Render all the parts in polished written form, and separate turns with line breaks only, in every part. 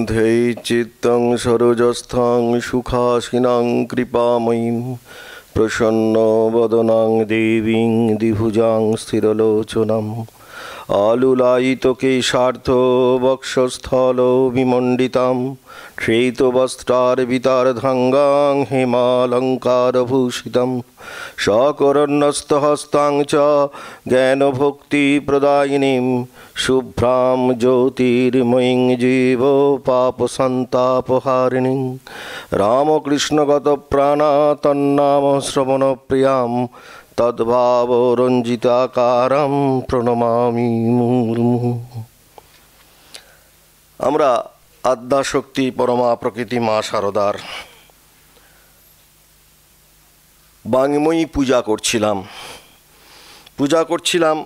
বন্ধে চিত্তং সরোজস্থং সুখাসিনাং কৃপাময়ীম প্রসন্ন বদনাং দেবীং দ্বিভুজাং স্থিরলোচনম আলুলায়িত কেশার্থ বক্ষস্থল বিমণ্ডিতাম শ্বেতবস্ত্রার্বিতার্ধাঙ্গাং হেমালঙ্কারভূষিতম সকরণ্যস্তহস্তাং চ জ্ঞানভক্তিপ্রদায়িনীং শুভ্রাং জ্যোতির্ময়ীং জীব পাপসন্তাপহারিণীং রামকৃষ্ণগতপ্রাণা তন্নাম শ্রবণপ্রিয়াম তদ্ভাবরঞ্জিতাকারম প্রণমামি মুর্মুঃ। আমরা আদ্যাশক্তি পরমা প্রকৃতি মা শারদার বাঙময়ী পূজা করছিলাম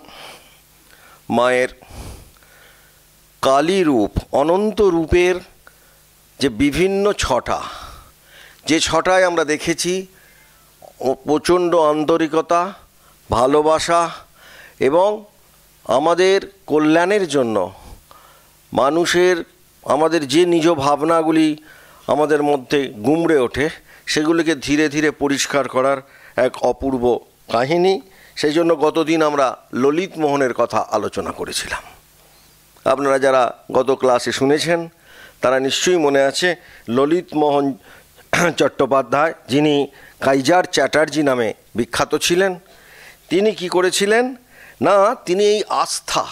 মায়ের কালী রূপ, অনন্ত রূপের যে বিভিন্ন ছটা, যে ছটায় আমরা দেখেছি প্রচণ্ড আন্তরিকতা, ভালোবাসা এবং আমাদের কল্যাণের জন্য মানুষের আমাদের যে নিজ ভাবনাগুলি আমাদের মধ্যে গুমড়ে ওঠে সেগুলিকে ধীরে ধীরে পরিষ্কার করার এক অপূর্ব কাহিনী। সেই জন্য গতদিন আমরা ললিত মোহনের কথা আলোচনা করেছিলাম। আপনারা যারা গত ক্লাসে শুনেছেন তারা নিশ্চয়ই মনে আছে ললিত মোহন চট্টোপাধ্যায়, যিনি কাইজার চ্যাটার্জি নামে বিখ্যাত ছিলেন, তিনি কি করেছিলেন না, তিনি এই আস্থা,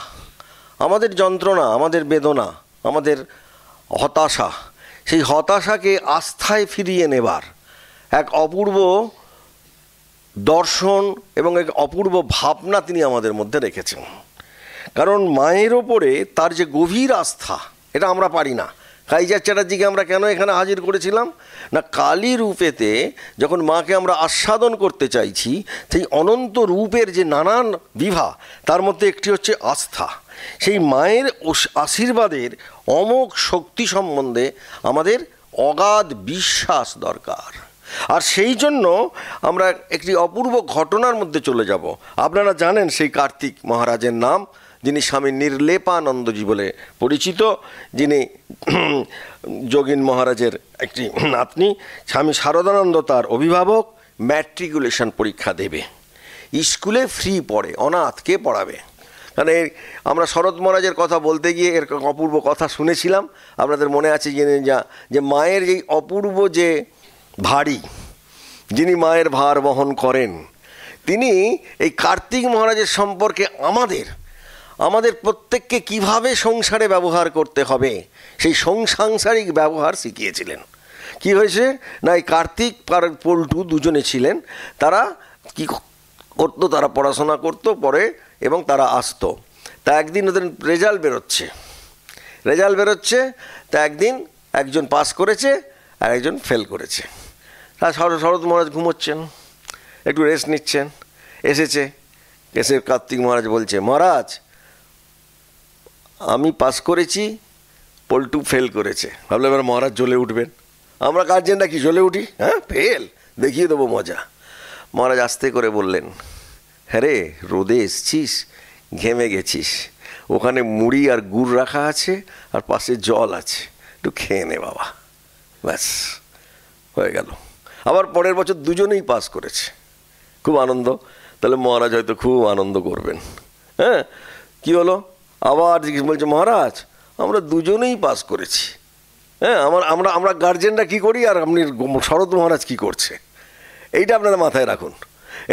আমাদের যন্ত্রণা, আমাদের বেদনা, আমাদের হতাশা, সেই হতাশাকে আস্থায় ফিরিয়ে নেবার এক অপূর্ব দর্শন এবং এক অপূর্ব ভাবনা তিনি আমাদের মধ্যে রেখেছেন। কারণ মায়ের ওপরে তার যে গভীর আস্থা, এটা আমরা পারি না। কাইজার চ্যাটার্জিকে আমরা কেন এখানে হাজির করেছিলাম না, কালী রূপেতে যখন মাকে আমরা আস্বাদন করতে চাইছি, সেই অনন্ত রূপের যে নানান বিভা, তার মধ্যে একটি হচ্ছে আস্থা। সেই মায়ের আশীর্বাদের অমোঘ শক্তি সম্বন্ধে আমাদের অগাধ বিশ্বাস দরকার। আর সেই জন্য আমরা একটি অপূর্ব ঘটনার মধ্যে চলে যাব। আপনারা জানেন সেই কার্তিক মহারাজের নাম, যিনি স্বামী নির্লেপানন্দজি বলে পরিচিত, যিনি যোগীন মহারাজের একটি নাতনি। স্বামী শারদানন্দ তার অভিভাবক। ম্যাট্রিকুলেশন পরীক্ষা দেবে, স্কুলে ফ্রি পড়ে, অনাথ, কে পড়াবে? মানে আমরা শরৎ মহারাজের কথা বলতে গিয়ে এর অপূর্ব কথা শুনেছিলাম, আপনাদের মনে আছে যে মায়ের এই অপূর্ব যে ভারী, যিনি মায়ের ভার বহন করেন, তিনি এই কার্তিক মহারাজের সম্পর্কে আমাদের প্রত্যেককে কিভাবে সংসারে ব্যবহার করতে হবে সেই সাংসারিক ব্যবহার শিখিয়েছিলেন। কি হয়েছে না, এই কার্তিক আর পল্টু দুজনে ছিলেন, তারা কি করতো, তারা পড়াশোনা করতো পরে এবং তারা আসতো। তা একদিন ওদের রেজাল্ট বেরোচ্ছে, তা একদিন একজন পাস করেছে আর একজন ফেল করেছে। তা শরৎ মহারাজ ঘুমোচ্ছেন, একটু রেস্ট নিচ্ছেন, এসে কার্তিক মহারাজ বলছে, মহারাজ আমি পাস করেছি, পল্টু ফেল করেছে। ভাবলে এবার মহারাজ জ্বলে উঠবেন, আমরা গার্জেনরা কি জ্বলে উঠি? হ্যাঁ, ফেল, দেখিয়ে দেবো মজা। মহারাজ আস্তে করে বললেন, হ্যাঁ রে, রোদে এসছিস, ঘেমে গেছিস, ওখানে মুড়ি আর গুড় রাখা আছে আর পাশে জল আছে, একটু খেয়ে নে বাবা, ব্যাস হয়ে গেল। আবার পরের বছর দুজনেই পাস করেছে, খুব আনন্দ। তাহলে মহারাজ হয়তো খুব আনন্দ করবেন। হ্যাঁ, কি হলো, আবার জিজ্ঞেস বলছে, মহারাজ আমরা দুজনেই পাস করেছি। হ্যাঁ, আমরা গার্জেনরা কী করি আর আপনি শরৎ মহারাজ কী করছে, এইটা আপনারা মাথায় রাখুন।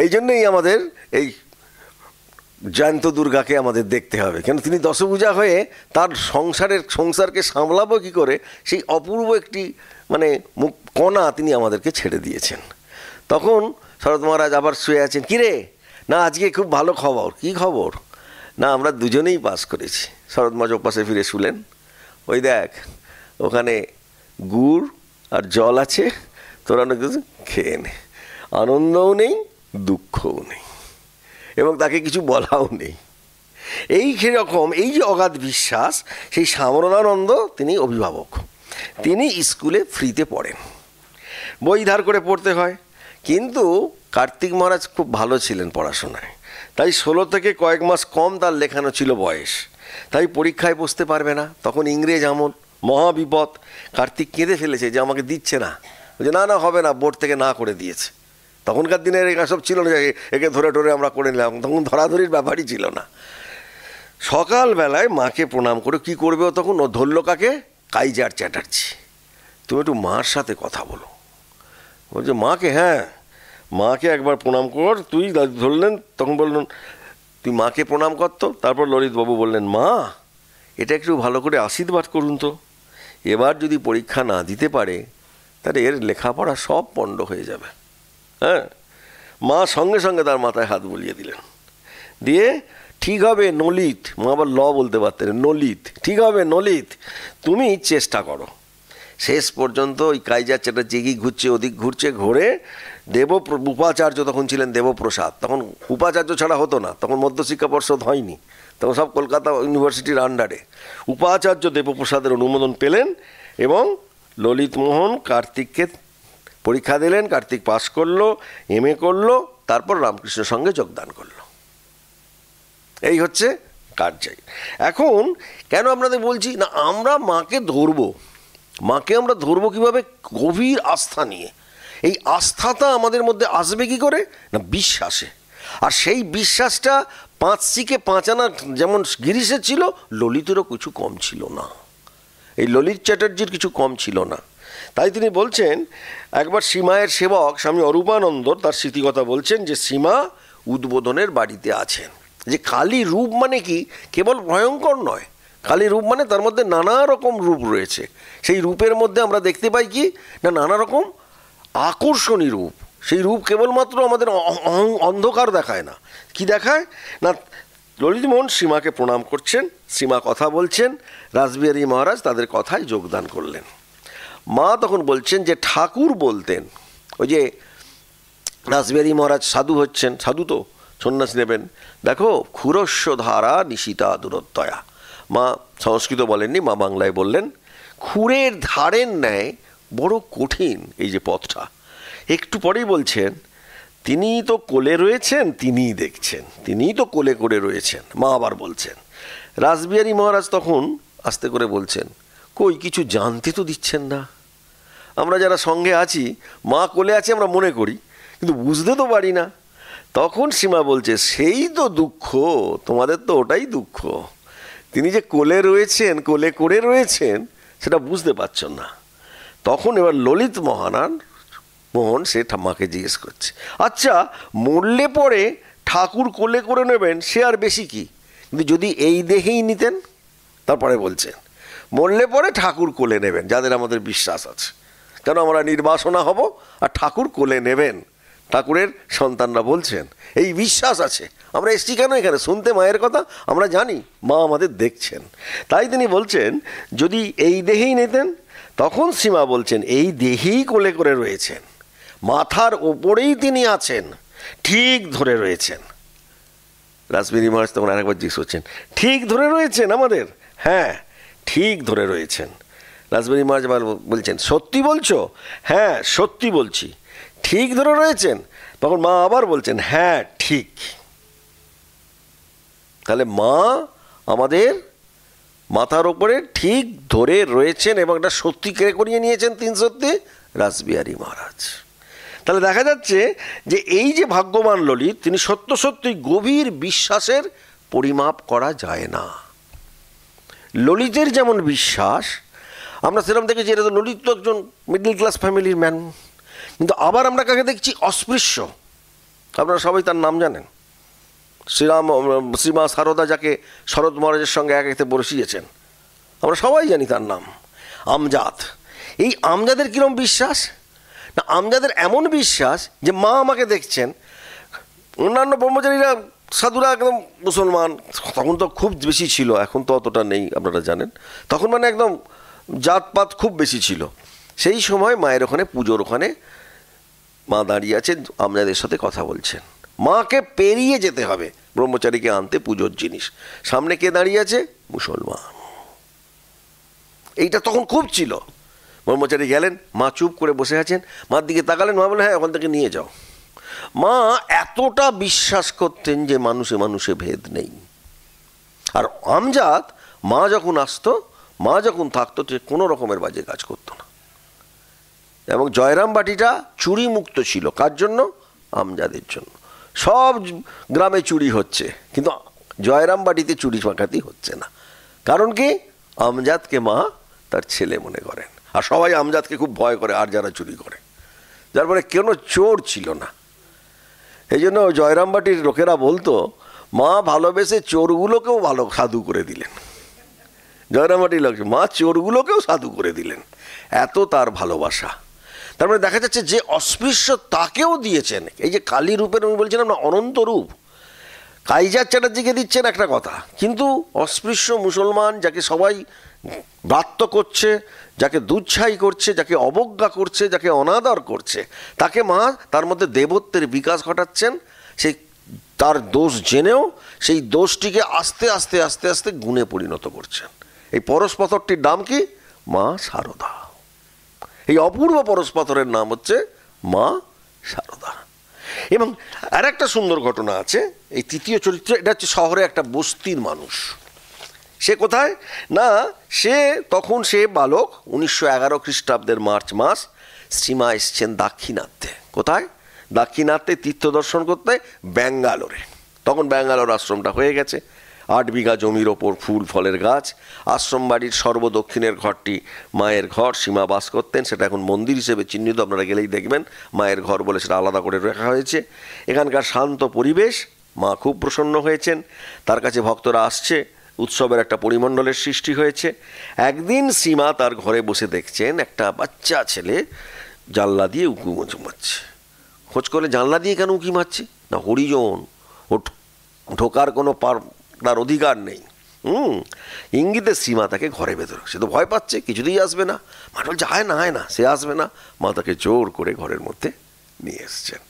এই জন্যেই আমাদের এই জয়ন্ত দুর্গাকে আমাদের দেখতে হবে, কেন তিনি দশভূজা হয়ে তার সংসারকে সামলাবো কী করে, সেই অপূর্ব একটি মানে কণা তিনি আমাদেরকে ছেড়ে দিয়েছেন। তখন শরৎ মহারাজ আবার শুয়ে আছেন, কিরে না আজকে খুব ভালো খবর। কি খবর? না আমরা দুজনেই পাস করেছি। শরৎ মহারাজ পাশে ফিরে শুলেন, ওই দেখ ওখানে গুড় আর জল আছে, তোরা অনেক কিছু খেয়ে নে, আনন্দও নেই দুঃখও নেই এবং তাকে কিছু বলাও নেই। এই রকম এই যে অগাধ বিশ্বাস, সেই সামরণানন্দ তিনি অভিভাবক, তিনি স্কুলে ফ্রিতে পড়েন, বই ধার করে পড়তে হয়। কিন্তু কার্তিক মহারাজ খুব ভালো ছিলেন পড়াশোনায়, তাই 16 থেকে কয়েক মাস কম তার লেখানো ছিল বয়স, তাই পরীক্ষায় বসতে পারবে না। তখন ইংরেজ আমল, মহা বিপদ। কার্তিক কেঁদে ফেলেছে যে আমাকে দিচ্ছে না, বলছে না না হবে না, বোর্ড থেকে না করে দিয়েছে। তখনকার দিনের এসব ছিল না, একে ধরে টরে আমরা করে নিলাম, তখন ধরাধরির ব্যাপারই ছিল না। সকালবেলায় মাকে প্রণাম করে কি করবে, তখন ও ধরল কাকে, কাইজার চ্যাটার্জি। তুমি একটু মার সাথে কথা বলো। বলছে মাকে, হ্যাঁ মাকে একবার প্রণাম কর তুই। ধরলেন, তখন বললেন তুই মাকে প্রণাম করতো। তারপর ললিতবাবু বললেন মা এটা একটু ভালো করে আশীর্বাদ করুন তো, এবার যদি পরীক্ষা না দিতে পারে তাহলে এর লেখাপড়া সব পণ্ড হয়ে যাবে। হ্যাঁ, মা সঙ্গে সঙ্গে তার মাথায় হাত বুলিয়ে দিলেন, দিয়ে ঠিক হবে নলিত, মা আবার ল বলতে পারতেন, নলিত, ঠিক হবে নলিত, তুমি চেষ্টা করো। শেষ পর্যন্ত ওই কাইজার চ্যাটার্জি এগিয়ে ঘুরছে ওদিক ঘুরছে, ঘুরে উপাচার্য তখন ছিলেন দেবপ্রসাদ, তখন উপাচার্য ছাড়া হতো না, তখন মধ্যশিক্ষা পর্ষদ হয়নি, তখন সব কলকাতা ইউনিভার্সিটির আন্ডারে। উপাচার্য দেবপ্রসাদের অনুমোদন পেলেন এবং ললিতমোহন কার্তিককে পরীক্ষা দিলেন। কার্তিক পাশ করলো, MA করলো, তারপর রামকৃষ্ণের সঙ্গে যোগদান করলো। এই হচ্ছে কার্যাই। এখন কেন আপনাদের বলছি না, আমরা মাকে ধরবো, মাকে আমরা ধরবো কীভাবে, গভীর আস্থা নিয়ে। এই আস্থাটা আমাদের মধ্যে আসবে কী করে না, বিশ্বাসে। আর সেই বিশ্বাসটা 5 শিকে 5 আনা যেমন গিরিশের ছিল, ললিতেরও কিছু কম ছিল না, এই ললিত চ্যাটার্জির কিছু কম ছিল না। তাই তিনি বলছেন, একবার সীমায়ের সেবক স্বামী অরূপানন্দ তার স্মৃতিকথা বলছেন যে সীমা উদ্বোধনের বাড়িতে আছেন, যে কালী রূপ মানে কি কেবল ভয়ঙ্কর নয়, কালী রূপ মানে তার মধ্যে নানা রকম রূপ রয়েছে। সেই রূপের মধ্যে আমরা দেখতে পাই কি না, নানা রকম আকর্ষণী রূপ। সেই রূপ কেবলমাত্র আমাদের অন্ধকার দেখায় না, কি দেখায় না, ললিতমোহন সীমাকে প্রণাম করছেন, সীমা কথা বলছেন, রাসবিহারী মহারাজ তাদের কথায় যোগদান করলেন। মা তখন বলছেন যে ঠাকুর বলতেন, ওই যে রাসবিহারী মহারাজ সাধু হচ্ছেন, সাধু তো সন্ন্যাস নেবেন, দেখো ক্ষুরস্য ধারা নিশিতা দূরত্বয়া। মা সংস্কৃত বলেননি, মা বাংলায় বললেন, ক্ষুরের ধারের ন্যায় বড় কঠিন এই যে পথটা। একটু পরেই বলছেন তিনিই তো কোলে রয়েছেন, তিনিই দেখছেন, তিনিই তো কোলে করে রয়েছেন। মা আবার বলছেন, রাসবিহারী মহারাজ তখন আস্তে করে বলছেন, কই কিছু জানতে তো দিচ্ছেন না। আমরা যারা সঙ্গে আছি, মা কোলে আছে আমরা মনে করি, কিন্তু বুঝতে তো পারি না। তখন সীমা বলছে, সেই তো দুঃখ, তোমাদের তো ওটাই দুঃখ, তিনি যে কোলে রয়েছেন, কোলে করে রয়েছেন, সেটা বুঝতে পারছেন না। তখন এবার ললিত মোহন সে ঠাম্মাকে জিজ্ঞেস করছে, আচ্ছা মরলে পরে ঠাকুর কোলে করে নেবেন সে আর বেশি কি, কিন্তু যদি এই দেহেই নিতেন, তারপরে বলছেন মরলে পরে ঠাকুর কোলে নেবেন, যাদের আমাদের বিশ্বাস আছে, কেন আমরা নির্বাসনা হব আর ঠাকুর কোলে নেবেন, ঠাকুরের সন্তানরা বলছেন, এই বিশ্বাস আছে। আমরা এসছি কেন এখানে শুনতে মায়ের কথা, আমরা জানি মা আমাদের দেখছেন। তাই তিনি বলছেন যদি এই দেহেই নিতেন, তখন সীমা বলছেন এই দেহেই কোলে করে রয়েছেন, মাথার ওপরেই তিনি আছেন, ঠিক ধরে রয়েছেন। রাসবিহারী মহারাজ তখন আরেকবার জিজ্ঞেস করছেন, ঠিক ধরে রয়েছেন আমাদের? হ্যাঁ ঠিক ধরে রয়েছেন। রাসবিহারী মহারাজ বলছেন, সত্যি বলছো? হ্যাঁ সত্যি বলছি। ঠিক ধরে রয়েছেন? তখন মা আবার বলছেন, হ্যাঁ ঠিক। তাহলে মা আমাদের মাথার ওপরে ঠিক ধরে রয়েছেন এবং একটা সত্যি কেড়ে করিয়ে নিয়েছেন, 3 সত্যি রাসবিহারী মহারাজ। তাহলে দেখা যাচ্ছে যে এই যে ভাগ্যবান ললিত, তিনি সত্য সত্যি গভীর বিশ্বাসের পরিমাপ করা যায় না। ললিতের যেমন বিশ্বাস, আমরা সেরকম দেখেছি, এটা তো ললিত তো একজন মিডল ক্লাস ফ্যামিলির ম্যান, কিন্তু আবার আমরা কাকে দেখছি অস্পৃশ্য। আপনারা সবাই তার নাম জানেন, শ্রীমা সারদা, যাকে শরৎ মহারাজের সঙ্গে এক এতে বসিয়েছেন, আমরা সবাই জানি তার নাম আমজাদ। এই আমজাদের কীরকম বিশ্বাস না, আমজাদের এমন বিশ্বাস যে মা আমাকে দেখছেন। অন্যান্য ব্রহ্মচারীরা সাধুরা একদম মুসলমান, তখন তো খুব বেশি ছিল, এখন তো অতটা নেই আপনারা জানেন, তখন মানে একদম জাতপাত খুব বেশি ছিল। সেই সময় মায়ের ওখানে পুজোর ওখানে মা দাঁড়িয়ে আছেন, আমজাদের সাথে কথা বলছেন। মাকে পেরিয়ে যেতে হবে ব্রহ্মচারীকে আনতে পুজোর জিনিস, সামনে কে দাঁড়িয়ে আছে? মুসলমান। এইটা তখন খুব ছিল। ব্রহ্মচারী গেলেন, মা চুপ করে বসে আছেন, মার দিকে তাকালেন, মা বলে হ্যাঁ ওখান থেকে নিয়ে যাও। মা এতটা বিশ্বাস করতেন যে মানুষে মানুষে ভেদ নেই। আর আমজাদ মা যখন আসতো, মা যখন থাকতো সে কোনো রকমের বাজে কাজ করতো না। এবং জয়রাম বাটিটা চুরি মুক্ত ছিল, কার জন্য? আমজাদের জন্য। সব গ্রামে চুরি হচ্ছে, কিন্তু জয়রাম বাটিতে চুরি ফাঁকাতি হচ্ছে না। কারণ কি? আমজাদকে মা তার ছেলে মনে করেন, আর সবাই আমজাদকে খুব ভয় করে, আর যারা চুরি করে, যার ফলে কোনো চোর ছিল না। এই জন্য জয়রাম বাটির লোকেরা বলতো, মা ভালোবেসে চোরগুলোকেও ভালো সাধু করে দিলেন। জয়রাম বাটির লোক, মা চোরগুলোকেও সাধু করে দিলেন, এত তার ভালোবাসা। তার মানে দেখা যাচ্ছে যে অস্পৃশ্য তাকেও দিয়েছেন। এই যে কালী রূপের আমি বলছিলাম না, অনন্ত রূপ, কাইজার চ্যাটার্জিকে দিচ্ছেন একটা কথা, কিন্তু অস্পৃশ্য মুসলমান যাকে সবাই ব্রাত্য করছে, যাকে দুচ্ছাই করছে, যাকে অবজ্ঞা করছে, যাকে অনাদর করছে, তাকে মা তার মধ্যে দেবত্বের বিকাশ ঘটাচ্ছেন। সেই তার দোষ জেনেও সেই দোষটিকে আস্তে আস্তে আস্তে আস্তে গুণে পরিণত করছেন। এই পরশপাথরটির নাম কি? মা শারদা। এই অপূর্ব পরশপাথরের নাম হচ্ছে মা শারদা। এবং আর একটা সুন্দর ঘটনা আছে, এই তৃতীয় চরিত্র, এটা হচ্ছে শহরে একটা বস্তির মানুষ। সে কোথায় না, সে বালক, 1911 খ্রিস্টাব্দের মার্চ মাস, শ্রীমা এসছেন দাক্ষিণাত্যে। কোথায়? দাক্ষিণাত্যে তীর্থ দর্শন করতে, ব্যাঙ্গালোরে। তখন ব্যাঙ্গালোর আশ্রমটা হয়ে গেছে, 8 বিঘা জমির ওপর ফুল ফলের গাছ। আশ্রম বাড়ির সর্বদক্ষিণের ঘরটি মায়ের ঘর, সীমা বাস করতেন। সেটা এখন মন্দির হিসেবে চিহ্নিত, আপনারা গেলেই দেখবেন মায়ের ঘর বলে সেটা আলাদা করে রাখা হয়েছে। এখানকার শান্ত পরিবেশ, মা খুব প্রসন্ন হয়েছেন, তার কাছে ভক্তরা আসছে, উৎসবের একটা পরিমণ্ডলের সৃষ্টি হয়েছে। একদিন সীমা তার ঘরে বসে দেখছেন একটা বাচ্চা ছেলে জানলা দিয়ে উঁকি মারছে। খোঁজ করে, জানলা দিয়ে কেন উঁকি মারছে? না, হরিজন, ও ঢোকার কোনো তার অধিকার নেই। ইঙ্গিতে সীমা তাকে ঘরে ভেতরে, সে তো ভয় পাচ্ছে, কিছুতেই আসবে না। মা বলছে, আয় না, সে আসবে না। মা তাকে জোর করে ঘরের মধ্যে নিয়ে এসছেন।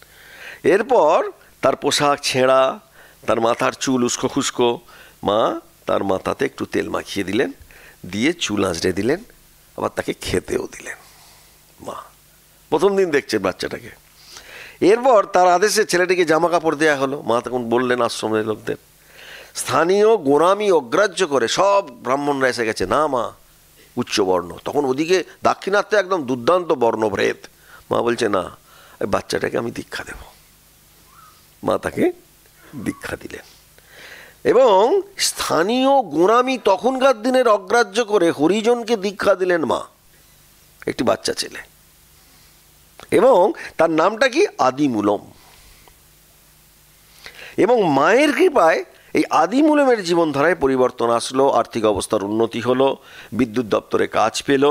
এরপর তার পোশাক ছেঁড়া, তার মাথার চুল উস্কো খুস্কো। মা তার মাথাতে একটু তেল মাখিয়ে দিলেন, দিয়ে চুল আঁচড়ে দিলেন, আবার তাকে খেতেও দিলেন। মা প্রথম দিন দেখছেন বাচ্চাটাকে। এরপর তার আদেশে ছেলেটিকে জামা কাপড় দেওয়া হলো। মা তখন বললেন আশ্রমের লোকদের, স্থানীয় গোঁড়ামি অগ্রাহ্য করে সব ব্রাহ্মণরা এসে গেছে, না মা উচ্চ বর্ণ। তখন ওদিকে দাক্ষিণাত্যে একদম দুর্দান্ত বর্ণভেদ। মা বলছে, না, ওই বাচ্চাটাকে আমি দীক্ষা দেব। মা তাকে দীক্ষা দিলেন। এবং স্থানীয় গোঁড়ামি তখনকার দিনের অগ্রাহ্য করে হরিজনকে দীক্ষা দিলেন মা, একটি বাচ্চা ছেলে। এবং তার নামটা কি? আদিমূলম। এবং মায়ের কৃপায় এই আদিমূলমের জীবনধারায় পরিবর্তন আসলো, আর্থিক অবস্থার উন্নতি হলো, বিদ্যুৎ দপ্তরে কাজ পেল।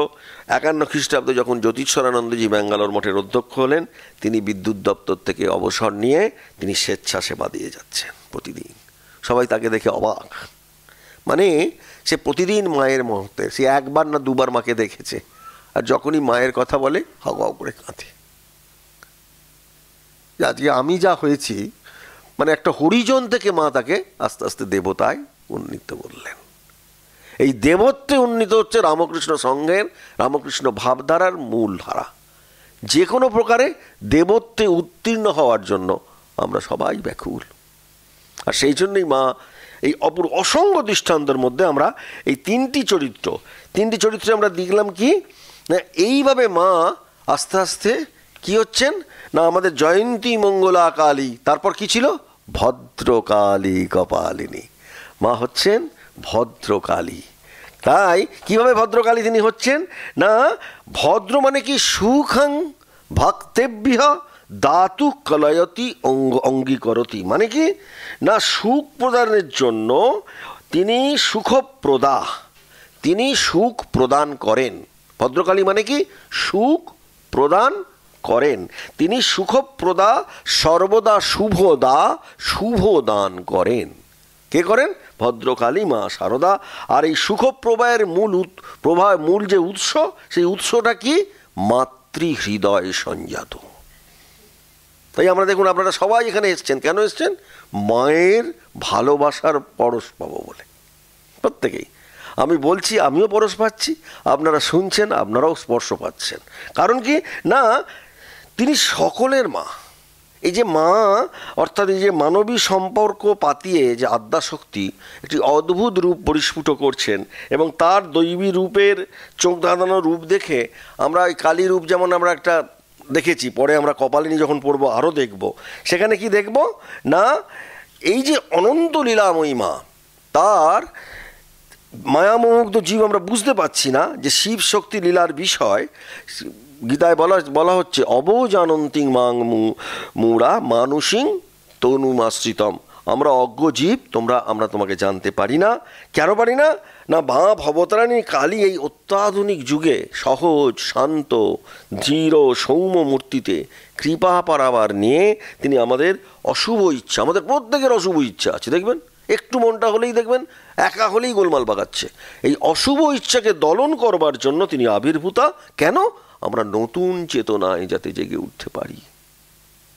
51 খ্রিস্টাব্দে যখন জ্যোতিষ্বরানন্দজি ব্যাঙ্গালোর মঠের অধ্যক্ষ হলেন, তিনি বিদ্যুৎ দপ্তর থেকে অবসর নিয়ে তিনি স্বেচ্ছাসেবা দিয়ে যাচ্ছেন প্রতিদিন। সবাই তাকে দেখে অবাক, মানে সে প্রতিদিন মায়ের মুহূর্তে, সে একবার না দুবার মাকে দেখেছে, আর যখনই মায়ের কথা বলে হাও হাও করে কাঁদে। আজকে আমি যা হয়েছি, মানে একটা হরিজন থেকে মা তাকে আস্তে আস্তে দেবতায় উন্নীত করলেন। এই দেবত্বে উন্নীত হচ্ছে রামকৃষ্ণ সংঘের, রামকৃষ্ণ ভাবধারার মূল ধারা। যে কোনো প্রকারে দেবত্বে উত্তীর্ণ হওয়ার জন্য আমরা সবাই ব্যাকুল। আর সেই জন্যই মা এই অসংখ্য দৃষ্টান্তের মধ্যে আমরা এই তিনটি চরিত্রে আমরা দেখলাম কি না, এইভাবে মা আস্তে আস্তে কি হচ্ছেন না, আমাদের জয়ন্তী মঙ্গলা কালী, তারপর কি ছিল? ভদ্রকালী কপালিনী। মা হচ্ছেন ভদ্রকালী। তাই কিভাবে ভদ্রকালী তিনি হচ্ছেন না, ভদ্র মানে কি? সুখং ভক্তেভ্য দাতু কলয়তি অঙ্গীকরতি, মানে কি না, সুখ প্রদানের জন্য তিনি সুখপ্রদা, তিনি সুখ প্রদান করেন। ভদ্রকালী মানে কি? সুখ প্রদান করেন। তিনি সুখপ্রদা, সর্বদা শুভদা, শুভ দান করেন। কে করেন? ভদ্রকালী মা শারদা। আর এই সুখপ্রবাহের মূল যে উৎস, সেই উৎসটা কি? মাতৃহৃদয় সঞ্জাত। তাই আমরা দেখুন, আপনারা সবাই এখানে এসছেন, কেন এসছেন? মায়ের ভালোবাসার পরশ পাবো বলে। প্রত্যেকেই আমি বলছি, আমিও পরশ পাচ্ছি, আপনারা শুনছেন, আপনারাও স্পর্শ পাচ্ছেন। কারণ কি না, তিনি সকলের মা। এই যে মা অর্থাৎ এই যে মানবী সম্পর্ক পাতিয়ে যে আদ্যাশক্তি একটি অদ্ভুত রূপ পরিস্ফুট করছেন, এবং তার দৈবী রূপের চোখ ধাঁধানো রূপ দেখে আমরা এই কালী রূপ যেমন আমরা একটা দেখেছি, পরে আমরা কপালিনী যখন পড়বো আরও দেখব, সেখানে কি দেখব না এই যে অনন্ত লীলাময়ী মা, তার মায়ামুগ্ধ জীব আমরা বুঝতে পারছি না যে শিব শক্তি লীলার বিষয়। গীতায় বলা হচ্ছে অবজানন্তিং মাং মুরা মানুষিং তনুমাশ্রিতম, আমরা অজ্ঞ জীব, আমরা তোমাকে জানতে পারি না। কেন পারি না? না মা ভবতারিণী কালী এই অত্যাধুনিক যুগে সহজ, শান্ত, দৃঢ়, সৌম্য মূর্তিতে কৃপা পারাবার নিয়ে তিনি আমাদের অশুভ ইচ্ছা, আমাদের প্রত্যেকের অশুভ ইচ্ছা আছে, দেখবেন একটু মনটা হলেই দেখবেন একা হলেই গোলমাল পাকাচ্ছে। এই অশুভ ইচ্ছাকে দলন করবার জন্য তিনি আবির্ভূতা। কেন? আমরা নতুন চেতনায় যাতে জেগে উঠতে পারি।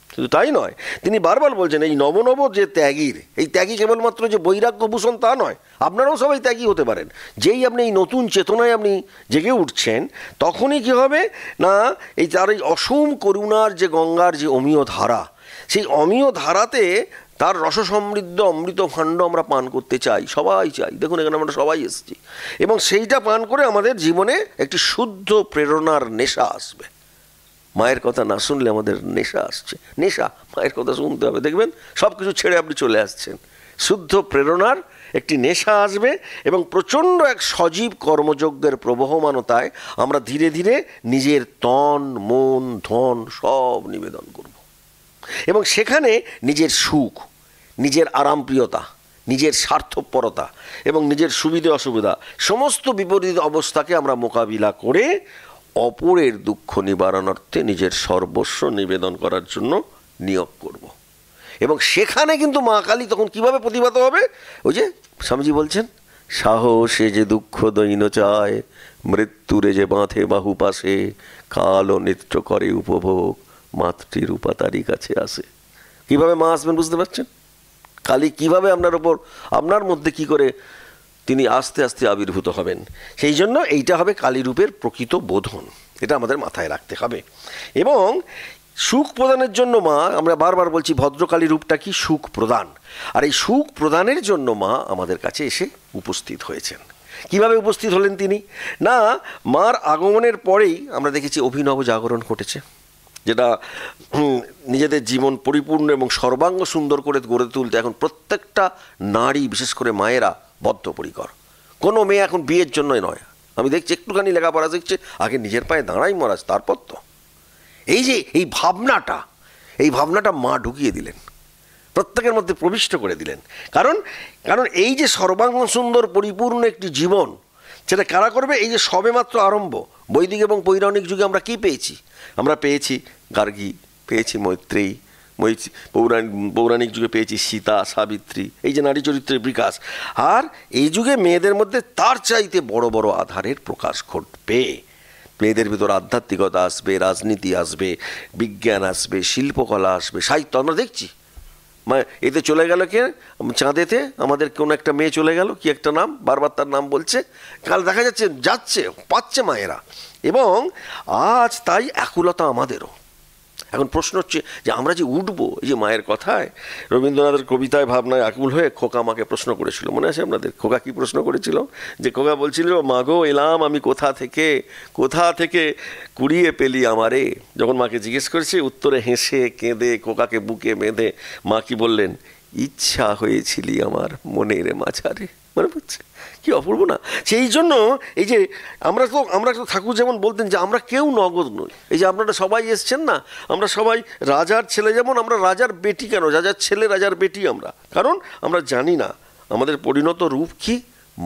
শুধু তাই নয়, তিনি বারবার বলছেন এই নবনব যে ত্যাগীর, এই ত্যাগী কেবলমাত্র যে বৈরাগ্যভূষণ তা নয়, আপনারাও সবাই ত্যাগী হতে পারেন। যেই আপনি এই নতুন চেতনায় আপনি জেগে উঠছেন, তখনই কী হবে না এই তার এই অসীম করুণার যে গঙ্গার যে অমীয় ধারা, সেই অমীয় ধারাতে তার রসসমৃদ্ধ অমৃত ভাণ্ড আমরা পান করতে চাই, সবাই চাই। দেখুন এখানে আমরা সবাই এসেছি, এবং সেইটা পান করে আমাদের জীবনে একটি শুদ্ধ প্রেরণার নেশা আসবে। মায়ের কথা না শুনলে আমাদের নেশা আসছে, নেশা মায়ের কথা শুনতে হবে, দেখবেন সব কিছু ছেড়ে আপনি চলে আসছেন। শুদ্ধ প্রেরণার একটি নেশা আসবে, এবং প্রচণ্ড এক সজীব কর্মযজ্ঞের প্রবহমানতায় আমরা ধীরে ধীরে নিজের তন, মন, ধন সব নিবেদন করব, এবং সেখানে নিজের সুখ, নিজের আরামপ্রিয়তা, নিজের স্বার্থপরতা এবং নিজের সুবিধে অসুবিধা সমস্ত বিপরীত অবস্থাকে আমরা মোকাবিলা করে অপরের দুঃখ নিবারণার্থে নিজের সর্বস্ব নিবেদন করার জন্য নিয়োগ করব। এবং সেখানে কিন্তু মা কালী তখন কীভাবে প্রতিভাত হবে? ওই যে স্বামীজি বলছেন, সাহসে যে দুঃখ দৈন চায়, মৃত্যুরে যে বাঁধে বাহু পাশে, কাল ও নেত্র করে উপভোগ, মাতৃরূপা তারই কাছে আসে। কীভাবে মা আসবেন বুঝতে পারছেন? কালী কীভাবে আপনার মধ্যে কি করে তিনি আস্তে আস্তে আবির্ভূত হবেন। সেই জন্য এইটা হবে কালী রূপের প্রকৃত বোধন, এটা আমাদের মাথায় রাখতে হবে। এবং সুখ প্রদানের জন্য মা, আমরা বারবার বলছি ভদ্রকালী রূপটা কি? সুখ প্রদান। আর এই সুখ প্রদানের জন্য মা আমাদের কাছে এসে উপস্থিত হয়েছেন। কিভাবে উপস্থিত হলেন তিনি? না মার আগমনের পরেই আমরা দেখেছি অভিনব জাগরণ ঘটেছে, যেটা নিজেদের জীবন পরিপূর্ণ এবং সর্বাঙ্গ সুন্দর করে গড়ে তুলতে এখন প্রত্যেকটা নারী, বিশেষ করে মায়েরা বদ্ধপরিকর। কোনো মেয়ে এখন বিয়ের জন্যই নয়, আমি দেখছি একটুখানি লেখাপড়া শিখছে, আগে নিজের পায়ে দাঁড়াই মহারাজ, তারপর তো। এই যে এই ভাবনাটা মা ঢুকিয়ে দিলেন, প্রত্যেকের মধ্যে প্রবিষ্ট করে দিলেন। কারণ এই যে সর্বাঙ্গ সুন্দর পরিপূর্ণ একটি জীবন, সেটা কারা করবে? এই যে সবেমাত্র আরম্ভ। বৈদিক এবং পৌরাণিক যুগে আমরা কি পেয়েছি? আমরা পেয়েছি গার্গী, পেয়েছি মৈত্রেয়ী, পৌরাণিক যুগে পেয়েছি সীতা, সাবিত্রী, এই যে নারী চরিত্রের বিকাশ। আর এই যুগে মেয়েদের মধ্যে তার চাইতে বড় বড় আধারের প্রকাশ ঘটবে। মেয়েদের ভিতর আধ্যাত্মিকতা আসবে, রাজনীতি আসবে, বিজ্ঞান আসবে, শিল্পকলা আসবে, সাহিত্য। আমরা দেখছি এতে চলে গেল কে? চাঁদেতে আমাদের কোনো একটা মেয়ে চলে গেল, কি একটা নাম, বারবার তার নাম বলছে, কাল দেখা যাচ্ছে পাচ্ছে মায়েরা। এবং আজ তাই আকুলতা আমাদেরও। এখন প্রশ্ন হচ্ছে যে আমরা যে উঠবো, এই যে মায়ের কথায়, রবীন্দ্রনাথের কবিতায় ভাবনায় আকুল হয়ে খোকা মাকে প্রশ্ন করেছিল, মনে আছে আপনাদের? খোকা কি প্রশ্ন করেছিল? যে খোকা বলছিল, মাগো এলাম আমি কোথা থেকে কুড়িয়ে পেলি আমারে। যখন মাকে জিজ্ঞেস করেছে, উত্তরে হেসে কেঁদে খোকাকে বুকে বেঁধে মা কি বললেন? ইচ্ছা হয়েছিলি আমার মনের মাঝারে। মনে পড়ছে? কি অপূর্ব না? সেই জন্য এই যে আমরা তো ঠাকুর যেমন বলতেন যে আমরা কেউ নগদ নই। এই যে আপনারা সবাই এসছেন না, আমরা সবাই রাজার ছেলে, যেমন আমরা রাজার বেটি। কেন রাজার ছেলে, রাজার বেটি? কারণ আমরা জানি না আমাদের পরিণত রূপ কি?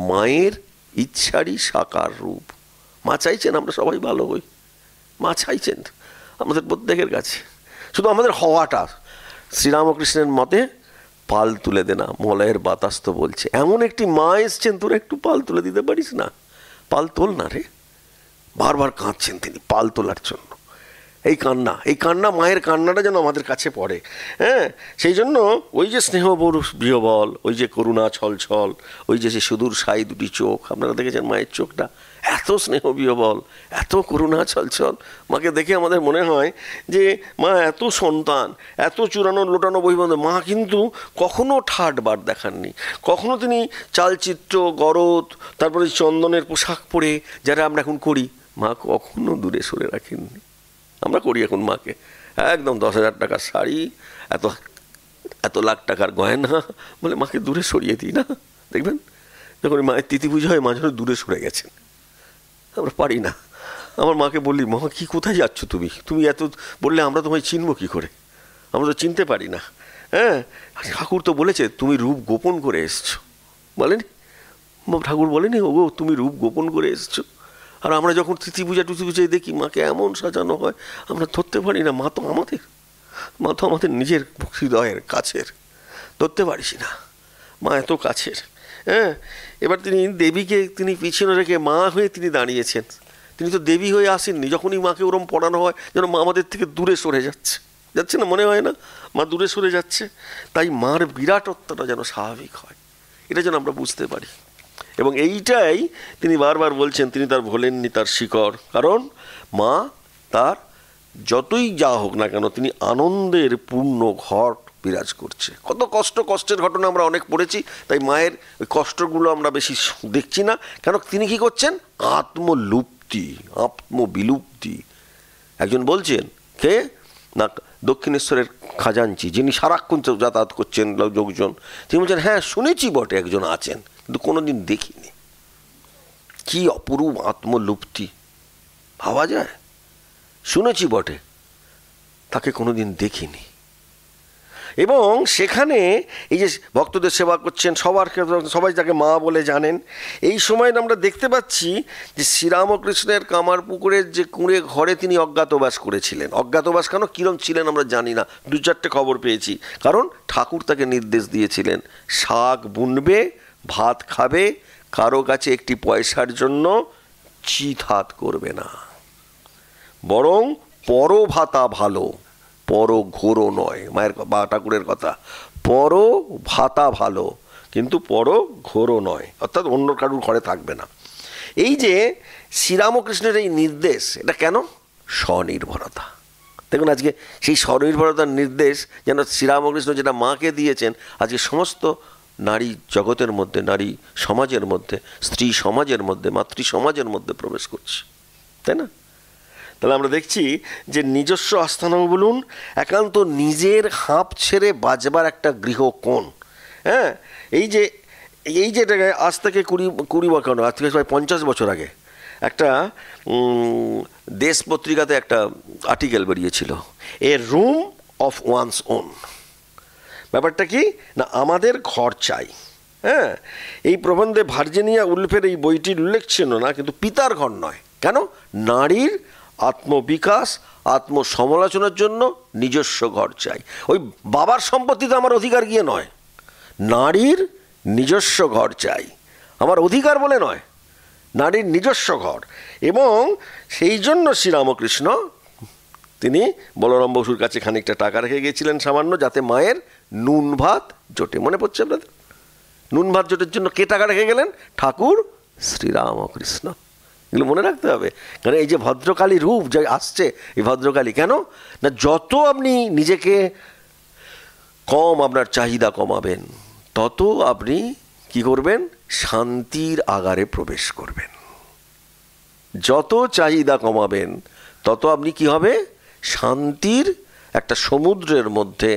মায়ের ইচ্ছারই সাকার রূপ। মা চাইছেন আমরা সবাই ভালো হই, মা চাইছেন আমাদের প্রত্যেকের কাছে। শুধু আমাদের হওয়াটা, শ্রীরামকৃষ্ণের মতে পাল তুলে দে না, মলয়ের বাতাস তো বলছে। এমন একটি মা এসছেন, তোরা একটু পাল তুলে দিতে পারিস না? পাল তোল না রে। বারবার কাঁদছেন তিনি পাল তোলার জন্য। এই কান্না মায়ের কান্নাটা যেন আমাদের কাছে পড়ে। হ্যাঁ, সেই জন্য ওই যে স্নেহ বিহবল, ওই যে করুণা ছলছল, ওই যে সে সুদূর সাই দুটি চোখ, আপনারা দেখেছেন মায়ের চোখটা, এত স্নেহ বিহবল, এত করুণা ছলছল। মাকে দেখে আমাদের মনে হয় যে মা এত সন্তান, এত চূড়ানো লোটানো বহিবন্ধ, মা কিন্তু কখনো ঠাট বার দেখাননি, কখনো তিনি চালচিত্র গরদ তারপরে চন্দনের পোশাক পরে যারা আমরা এখন করি, মা কখনো দূরে সরে রাখেননি। আমরা করি এখন মাকে, একদম 10,000 টাকার শাড়ি, এত এত লাখ টাকার গয়না বলে মাকে দূরে সরিয়ে দিই না। দেখবেন যখন মায়ের তিথি পুজো হয় মা যেন দূরে সরে গেছেন, আমরা পারি না। আমার মাকে বললি, মা কি কোথায় যাচ্ছ তুমি, তুমি এত বললে আমরা তোমায় চিনবো কী করে, আমরা তো চিনতে পারি না। হ্যাঁ, ঠাকুর তো বলেছে তুমি রূপ গোপন করে এসছো, বলেনি ঠাকুর, বলেনি ওগো তুমি রূপ গোপন করে এসছো। আর আমরা যখন তিথি পূজা টুথি পূজায় দেখি মাকে এমন সাজানো হয়, আমরা ধরতে পারি না। মা তো আমাদের নিজের হৃদয়ের কাছের, ধরতে পারিস না, মা এত কাছের। হ্যাঁ, এবার তিনি দেবীকে তিনি পিছনে রেখে মা হয়ে তিনি দাঁড়িয়েছেন, তিনি তো দেবী হয়ে আসেননি। যখনই মাকে ওরম পড়ানো হয় যেন মা আমাদের থেকে দূরে সরে যাচ্ছে না, মনে হয় না মা দূরে সরে যাচ্ছে। তাই মার বিরাটত্বটা যেন স্বাভাবিক হয়, এটা যেন আমরা বুঝতে পারি। এবং এইটাই তিনি বারবার বলছেন, তিনি তার ভোলেননি তার শিকড়, কারণ মা তার যতই যা হোক না কেন তিনি আনন্দের পূর্ণ ঘট বিরাজ করছে। কত কষ্টের ঘটনা আমরা অনেক পড়েছি, তাই মায়ের ওই কষ্টগুলো আমরা বেশি দেখছি না, কেন তিনি কি করছেন, আত্মবিলুপ্তি। একজন বলছেন, কে না দক্ষিণেশ্বরের খাজাঞ্চি, যিনি সারাক্ষণ যাতায়াত করছেন লোকজন, তিনি বলছেন হ্যাঁ শুনেছি বটে একজন আছেন, কিন্তু কোনোদিন দেখিনি। কি অপরূপ আত্মলুপ্তি, ভাবা যায়, শুনেছি বটে, তাকে কোনোদিন দেখিনি। এবং সেখানে এই যে ভক্তদের সেবা করছেন, সবাই তাকে মা বলে জানেন। এই সময় আমরা দেখতে পাচ্ছি যে শ্রীরামকৃষ্ণের কামারপুকুরের যে কুঁড়ে ঘরে তিনি অজ্ঞাতবাস করেছিলেন। অজ্ঞাতবাস কেন, কিরম ছিলেন আমরা জানি না, 2-4টে খবর পেয়েছি। কারণ ঠাকুর তাকে নির্দেশ দিয়েছিলেন, শাক বুনবে, ভাত খাবে, কারো কাছে একটি পয়সার জন্য চিত হাত করবে না, বরং পর ভাতা ভালো, পর ঘোরও নয়। মায়ের বা ঠাকুরের কথা, পর ভাতা ভালো কিন্তু পর ঘোরও নয়, অর্থাৎ অন্য কারুর ঘরে থাকবে না। এই যে শ্রীরামকৃষ্ণের এই নির্দেশ, এটা কেন, স্বনির্ভরতা। দেখুন আজকে সেই স্বনির্ভরতার নির্দেশ যেন শ্রীরামকৃষ্ণ যেটা মাকে দিয়েছেন, আজকে সমস্ত নারী জগতের মধ্যে, নারী সমাজের মধ্যে, স্ত্রী সমাজের মধ্যে, মাতৃ সমাজের মধ্যে প্রবেশ করছে, তাই না? তাহলে আমরা দেখছি যে নিজস্ব আস্থানা বলুন, একান্ত নিজের হাঁপ ছেড়ে বাজবার একটা গৃহকোণ। হ্যাঁ, এই যে এটাকে আজ থেকে 20 বা কেন আজ থেকে প্রায় 50 বছর আগে একটা দেশ পত্রিকাতে একটা আর্টিকেল বেরিয়েছিল, এ রুম অফ ওয়ান্স ওন। ব্যাপারটা কি না, আমাদের ঘর চাই। হ্যাঁ, এই প্রবন্ধে ভার্জিনিয়া উলফের এই বইটির উল্লেখ ছিল না, কিন্তু পিতার ঘর নয়। কেন, নারীর আত্মবিকাশ, আত্মসমালোচনার জন্য নিজস্ব ঘর চাই। ওই বাবার সম্পত্তিতে আমার অধিকার গিয়ে নয়, নারীর নিজস্ব ঘর চাই, আমার অধিকার বলে নয়, নারীর নিজস্ব ঘর। এবং সেই জন্য শ্রীরামকৃষ্ণ তিনি বলরাম বসুর কাছে খানিকটা টাকা রেখে গিয়েছিলেন সামান্য, যাতে মায়ের নুন ভাত জোটে। মনে পড়ছে আপনাদের? নুন ভাত জোটের জন্য কে টাকা রেখে গেলেন? ঠাকুর শ্রীরামকৃষ্ণ। এগুলো মনে রাখতে হবে, কারণ এই যে ভদ্রকালী রূপ যে আসছে, এই ভদ্রকালী কেন না, যত আপনি নিজেকে আপনার চাহিদা কমাবেন, তত আপনি কি করবেন, শান্তির আগারে প্রবেশ করবেন। যত চাহিদা কমাবেন তত আপনি কি হবে, শান্তির একটা সমুদ্রের মধ্যে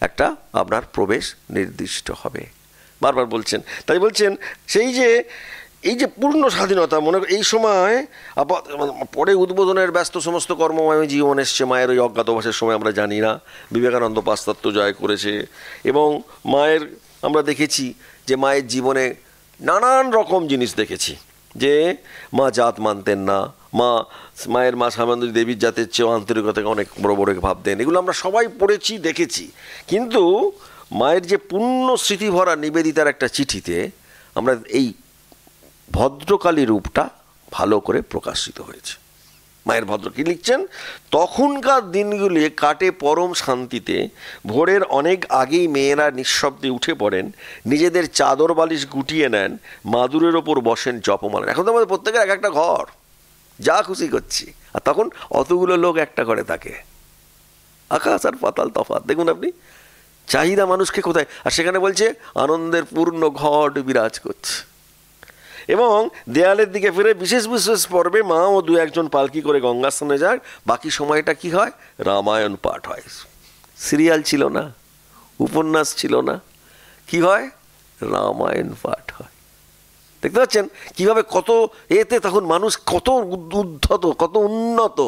একটা আপনার প্রবেশ নির্দিষ্ট হবে। বারবার বলছেন, তাই বলছেন সেই যে এই যে পূর্ণ স্বাধীনতা, মনে এই সময় পরে উদ্বোধনের ব্যস্ত সমস্ত কর্মময় জীবন এসছে। মায়ের ওই অজ্ঞাতবাসের সময় আমরা জানি না বিবেকানন্দ পাশ্চাত্য জয় করেছে, এবং মায়ের আমরা দেখেছি যে মায়ের জীবনে নানান রকম জিনিস দেখেছি, যে মা জাত মানতেন না, মায়ের মা শ্যামানন্দী দেবীর জাতের চেয়েও আন্তরিকতাকে অনেক বড় বড় ভাবতেন। এগুলো আমরা সবাই পড়েছি, দেখেছি। কিন্তু মায়ের যে পূর্ণ স্মৃতিভরা নিবেদিতার একটা চিঠিতে আমরা এই ভদ্রকালী রূপটা ভালো করে প্রকাশিত হয়েছে। মায়ের ভদ্র কি লিখছেন, তখনকার দিনগুলি কাটে পরম শান্তিতে। ভোরের অনেক আগেই মেয়েরা নিঃশব্দে উঠে পড়েন, নিজেদের চাদর বালিশ গুটিয়ে নেন, মাদুরের ওপর বসেন জপমালেন। এখন তো আমাদের প্রত্যেকের এক একটা ঘর, যা খুশি করছি, আর তখন অতগুলো লোক একটা ঘরে থাকে। আকাশ আর পাতাল তফাৎ। দেখুন আপনি চাহিদা মানুষকে কোথায়, আর সেখানে বলছে আনন্দের পূর্ণ ঘট বিরাজ করছে। এবং দেয়ালের দিকে ফিরে বিশেষ বিশেষ পর্বে মা ও দু একজন পালকি করে গঙ্গা স্নানে যায়, বাকি সময়টা কি হয়, রামায়ণ পাঠ হয়। সিরিয়াল ছিল না, উপন্যাস ছিল না, কি হয়, রামায়ণ পাঠ হয়। দেখতে পাচ্ছেন কিভাবে কত এতে তখন মানুষ কত উদ্ধত, কত উন্নত,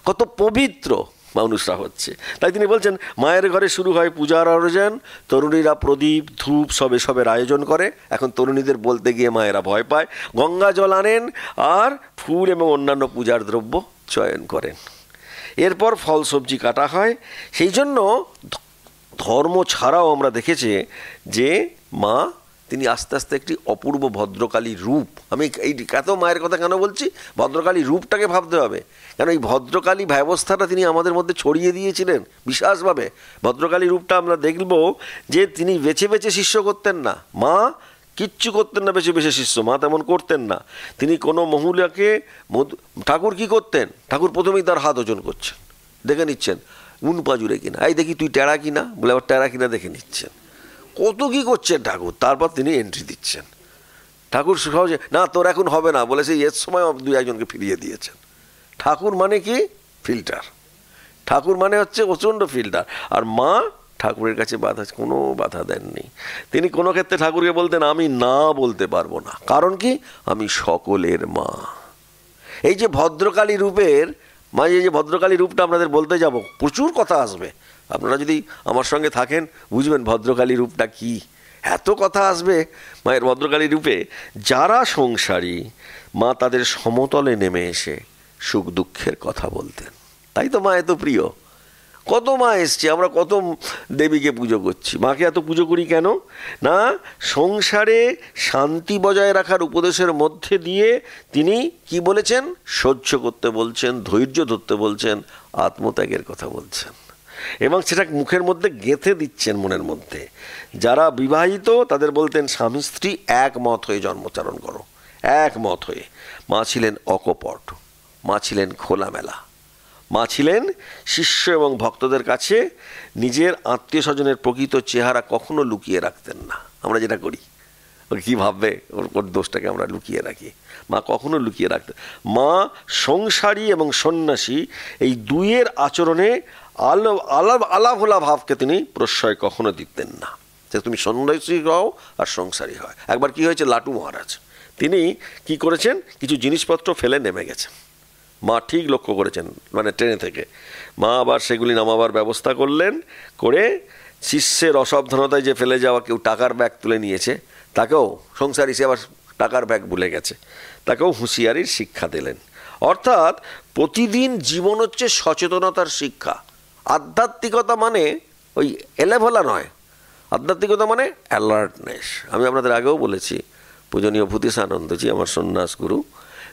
কত পবিত্র মানুষরা হচ্ছে। তাই তিনি বলছেন মায়ের ঘরে শুরু হয় পূজার আয়োজন, তরুণীরা প্রদীপ ধূপ সবের আয়োজন করে। এখন তরুণীদের বলতে গিয়ে মায়েরা ভয় পায়। গঙ্গা জল আনেন আর ফুল এবং অন্যান্য পূজার দ্রব্য চয়ন করেন। এরপর ফল সবজি কাটা হয়। সেই জন্য ধর্ম ছাড়াও আমরা দেখেছি যে মা তিনি আস্তে আস্তে একটি অপূর্ব ভদ্রকালী রূপ, আমি এই এত মায়ের কথা কেন বলছি, ভদ্রকালী রূপটাকে ভাবতে হবে, কেন এই ভদ্রকালী ব্যবস্থাটা তিনি আমাদের মধ্যে ছড়িয়ে দিয়েছিলেন বিশেষভাবে। ভদ্রকালী রূপটা আমরা দেখব যে তিনি বেছে বেছে শিষ্য করতেন না, মা কিচ্ছু করতেন না বেছে বেছে শিষ্য, মা তেমন করতেন না। তিনি কোনো মহিলাকে, ঠাকুর কি করতেন, ঠাকুর প্রথমেই তার হাত ওজন করছেন, দেখে নিচ্ছেন উন পাজুরে কিনা, এই দেখি তুই টেরা কিনা, বলে আবার টেরা কিনা দেখে নিচ্ছেন, কত কী করছেন ঠাকুর, তারপর তিনি এন্ট্রি দিচ্ছেন। ঠাকুর সহজে না তোর এখন হবে না বলে সেই এর সময় দুই একজনকে ফিরিয়ে দিয়েছেন। ঠাকুর মানে কি, ফিল্টার, ঠাকুর মানে হচ্ছে প্রচণ্ড ফিল্টার। আর মা ঠাকুরের কাছে কোনো বাধা দেননি। তিনি কোনো ক্ষেত্রে ঠাকুরকে বলতেন আমি না বলতে পারবো না, কারণ কি, আমি সকলের মা। এই যে ভদ্রকালী রূপের মা, এই যে ভদ্রকালী রূপটা আপনাদের বলতে যাব, প্রচুর কথা আসবে, আপনারা যদি আমার সঙ্গে থাকেন বুঝবেন ভদ্রকালী রূপটা কি, এত কথা আসবে মায়ের ভদ্রকালী রূপে। যারা সংসারী মা তাদের সমতলে নেমে এসে সুখ দুঃখের কথা বলতেন। তাই তো মা এত প্রিয়। কত মা এসছে, আমরা কত দেবীকে পুজো করছি, মাকে এত পুজো করি কেন না, সংসারে শান্তি বজায় রাখার উপদেশের মধ্যে দিয়ে তিনি কি বলেছেন, সহ্য করতে বলছেন, ধৈর্য ধরতে বলছেন, আত্মত্যাগের কথা বলছেন, এবং সেটা মুখের মধ্যে গেঁথে দিচ্ছেন মনের মধ্যে। যারা বিবাহিত তাদের বলতেন স্বামী স্ত্রী একমত হয়ে জন্মচারণ করো, একমত হয়ে। মা ছিলেন অকপট, মা ছিলেন খোলামেলা, মা ছিলেন শিষ্য এবং ভক্তদের কাছে নিজের আত্মীয় স্বজনের প্রকৃত চেহারা কখনো লুকিয়ে রাখতেন না। আমরা যেটা করি, ও কী ভাববে, ওর দোষটাকে আমরা লুকিয়ে রাখি, মা কখনো লুকিয়ে রাখতেন। মা সংসারী এবং সন্ন্যাসী এই দুইয়ের আচরণে আলাভোলা ভাবকে তিনি প্রশ্রয় কখনো দিতেন না, যে তুমি সন্ন্যাসী হও আর সংসারী হয়। একবার কি হয়েছে, লাটু মহারাজ তিনি কি করেছেন, কিছু জিনিসপত্র ফেলে নেমে গেছেন, মা ঠিক লক্ষ্য করেছেন, মানে ট্রেনে থেকে, মা আবার সেগুলি নামাবার ব্যবস্থা করলেন, করে শিষ্যের অসাবধানতায় যে ফেলে যাওয়া কেউ টাকার ব্যাগ তুলে নিয়েছে তাকেও, সংসারী সে আবার টাকার ব্যাগ ভুলে গেছে, তাকেও হুঁশিয়ারির শিক্ষা দিলেন। অর্থাৎ প্রতিদিন জীবন হচ্ছে সচেতনতার শিক্ষা। আধ্যাত্মিকতা মানে ওই এলেভেলা নয়, আধ্যাত্মিকতা মানে অ্যালার্টনেস। আমি আপনাদের আগেও বলেছি, পূজনীয় ভূতিসানন্দজি আমার সন্ন্যাস গুরু,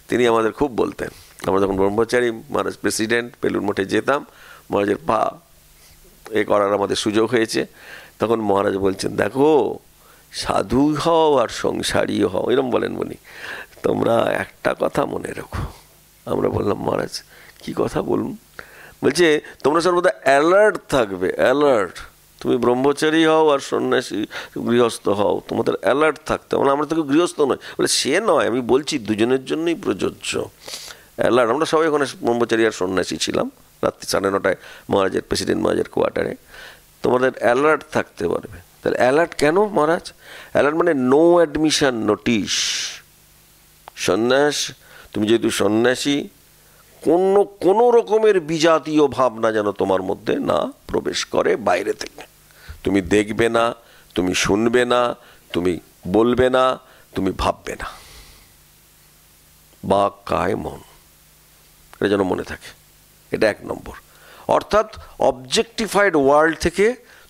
তিনি আমাদের খুব বলতেন। আমরা যখন ব্রহ্মচারী মহারাজ প্রেসিডেন্ট বেলুর মঠে যেতাম, মহারাজের পা করার আমাদের সুযোগ হয়েছে, তখন মহারাজ বলছেন দেখো সাধু হও আর সংসারী হও, এরম বলেন বলি, তোমরা একটা কথা মনে রেখো। আমরা বললাম মহারাজ কি কথা বলুন, বলছে তোমরা সর্বদা অ্যালার্ট থাকবে, অ্যালার্ট। তুমি ব্রহ্মচারী হও আর সন্ন্যাসী গৃহস্থ হও, তোমাদের অ্যালার্ট থাকতে হবে। আমরা তো গৃহস্থ নয়, বলে সে নয়, আমি বলছি দুজনের জন্যই প্রযোজ্য অ্যালার্ট। আমরা সবাই ওখানে ব্রহ্মচারী আর সন্ন্যাসী ছিলাম, রাত্রি 9:30 মহারাজের প্রেসিডেন্ট মহারাজের কোয়ার্টারে। তোমাদের অ্যালার্ট থাকতে পারবে। তাহলে অ্যালার্ট কেন মহারাজ? অ্যালার্ট মানে নো অ্যাডমিশন নোটিশ। সন্ন্যাস, তুমি যেহেতু সন্ন্যাসী, কোনো রকমের বিজাতীয় ভাবনা যেন তোমার মধ্যে না প্রবেশ করে বাইরে থেকে। তুমি দেখবে না, তুমি শুনবে না, তুমি বলবে না, তুমি ভাববে না। বাক কায় মন, এটা যেন মনে থাকে। এটা 1 নম্বর। অর্থাৎ অবজেক্টিফাইড ওয়ার্ল্ড থেকে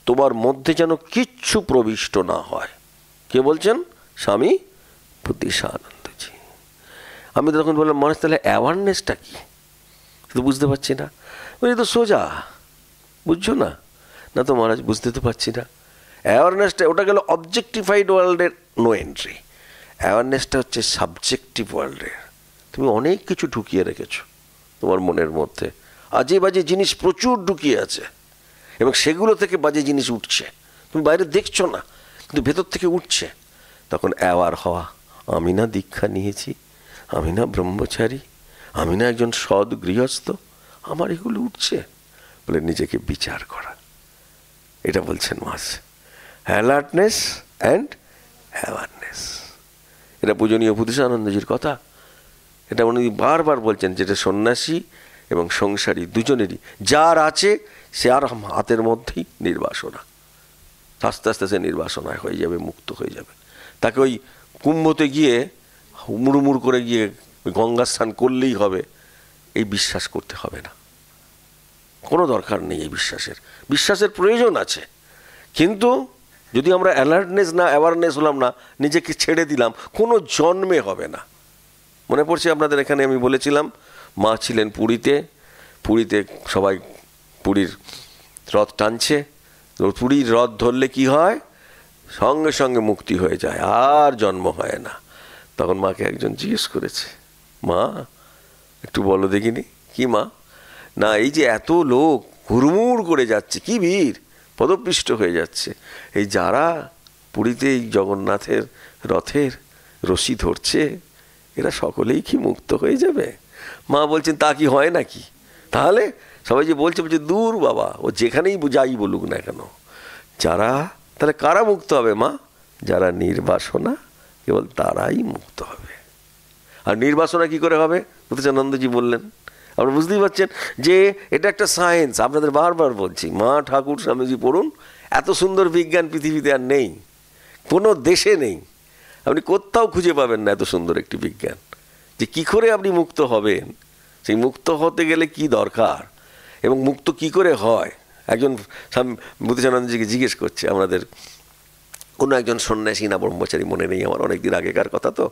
তোমার মধ্যে যেন কিচ্ছু প্রবিষ্ট না হয়। কে বলছেন? স্বামী ভূতিসানন্দজি। আমি তখন বললাম মহারাজ তাহলে অ্যাওয়ারনেসটা কি? তো বুঝতে পারছি না। বলি তো সোজা, বুঝছো না? না তো মহারাজ বুঝতে তো পারছি না। অ্যাওয়ারনেসটা ওটা গেল অবজেক্টিফাইড ওয়ার্ল্ডের নো এন্ট্রি। অ্যাওয়ারনেসটা হচ্ছে সাবজেক্টিভ ওয়ার্ল্ডের। তুমি অনেক কিছু ঢুকিয়ে রেখেছো তোমার মনের মধ্যে, আজে বাজে জিনিস প্রচুর ঢুকিয়ে আছে, এবং সেগুলো থেকে বাজে জিনিস উঠছে, তুমি বাইরে দেখছো না কিন্তু ভেতর থেকে উঠছে। তখন অ্যাওয়ার হওয়া, আমি না দীক্ষা নিয়েছি, আমি না ব্রহ্মচারী, আমি না একজন সৎ গৃহস্থ, আমার এগুলো উঠছে বলে নিজেকে বিচার করা। এটা বলছেন মাস, অ্যালার্টনেস অ্যান্ড অ্যাওয়ারনেস। এটা পূজনীয় বুদ্ধেশানন্দজির কথা। এটা উনি বারবার বলছেন, যেটা সন্ন্যাসী এবং সংসারী দুজনেরই যার আছে, সে আর হাতের মধ্যেই নির্বাসনা। আস্তে আস্তে সে নির্বাসনায় হয়ে যাবে, মুক্ত হয়ে যাবে। তাকে ওই কুম্ভতে গিয়ে মুড়মুড় করে গিয়ে গঙ্গা স্নান করলেই হবে এই বিশ্বাস করতে হবে না, কোনো দরকার নেই এই বিশ্বাসের প্রয়োজন আছে। কিন্তু যদি আমরা অ্যালার্টনেস না অ্যাওয়ারনেস হলাম না, নিজেকে ছেড়ে দিলাম, কোনো জন্মে হবে না। মনে পড়ছে আপনাদের, এখানে আমি বলেছিলাম মা ছিলেন পুরীতে সবাই পুরীর রথ টানছে, পুরীর রথ ধরলে কি হয়, সঙ্গে সঙ্গে মুক্তি হয়ে যায়, আর জন্ম হয় না। তখন মাকে একজন জিজ্ঞেস করেছে, মা একটু বলো দেখিনি। কি মা? না এই যে এত লোক হুড়মুড় করে যাচ্ছে, কি ভিড়, পদপিষ্ট হয়ে যাচ্ছে, এই যারা পুরীতে এই জগন্নাথের রথের রশি ধরছে, এরা সকলেই কি মুক্ত হয়ে যাবে? মা বলছেন, তা কি হয় নাকি? তাহলে সবাই যে বলছে দূর বাবা, ও যেখানেই যাই বলুক না কেন, তাহলে কারা মুক্ত হবে মা? যারা নির্বাসনা, কেবল তারাই মুক্ত হবে। আর নির্বাসনা কি করে হবে? বুদ্ধেশানন্দজি বললেন। আপনারা বুঝতেই পারছেন যে এটা একটা সায়েন্স। আপনাদের বারবার বলছি, মা, ঠাকুর, স্বামীজি পড়ুন, এত সুন্দর বিজ্ঞান পৃথিবীতে আর নেই, কোনো দেশে নেই, আপনি কোথাও খুঁজে পাবেন না এত সুন্দর একটি বিজ্ঞান। যে কি করে আপনি মুক্ত হবেন, সেই মুক্ত হতে গেলে কি দরকার, এবং মুক্ত কি করে হয়। একজন বুদ্ধেশানন্দজিকে জিজ্ঞেস করছে, আমাদের কোনো একজন সন্ন্যাসী না ব্রহ্মচারী মনে নেই আমার, অনেকদিন আগেকার কথা তো,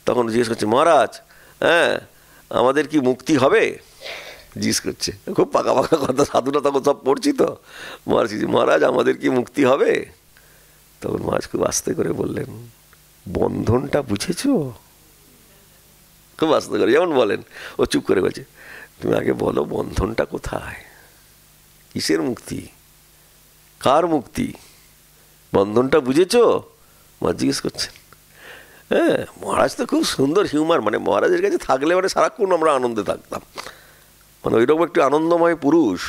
তখন জিজ্ঞেস করছে, মহারাজ হ্যাঁ আমাদের কি মুক্তি হবে? জিজ্ঞেস করছে, খুব পাকা পাকা কথা, সাধুরা তখন সব পড়ছি তো। মহারাজ আমাদের কি মুক্তি হবে? তখন মহারাজ খুব আস্তে করে বললেন, বন্ধনটা বুঝেছো? খুব আস্তে করে, যেমন বলেন, ও চুপ করে বলছে, তুমি আগে বলো বন্ধনটা কোথায়, কিসের মুক্তি, কার মুক্তি, বন্ধনটা বুঝেছো? মহারাজ জিজ্ঞেস করছেন। হ্যাঁ, মহারাজ তো খুব সুন্দর হিউমার, মানে মহারাজের কাছে থাকলে মানে সারাক্ষণ আমরা আনন্দে থাকতাম, মানে ওইরকম একটু আনন্দময় পুরুষ।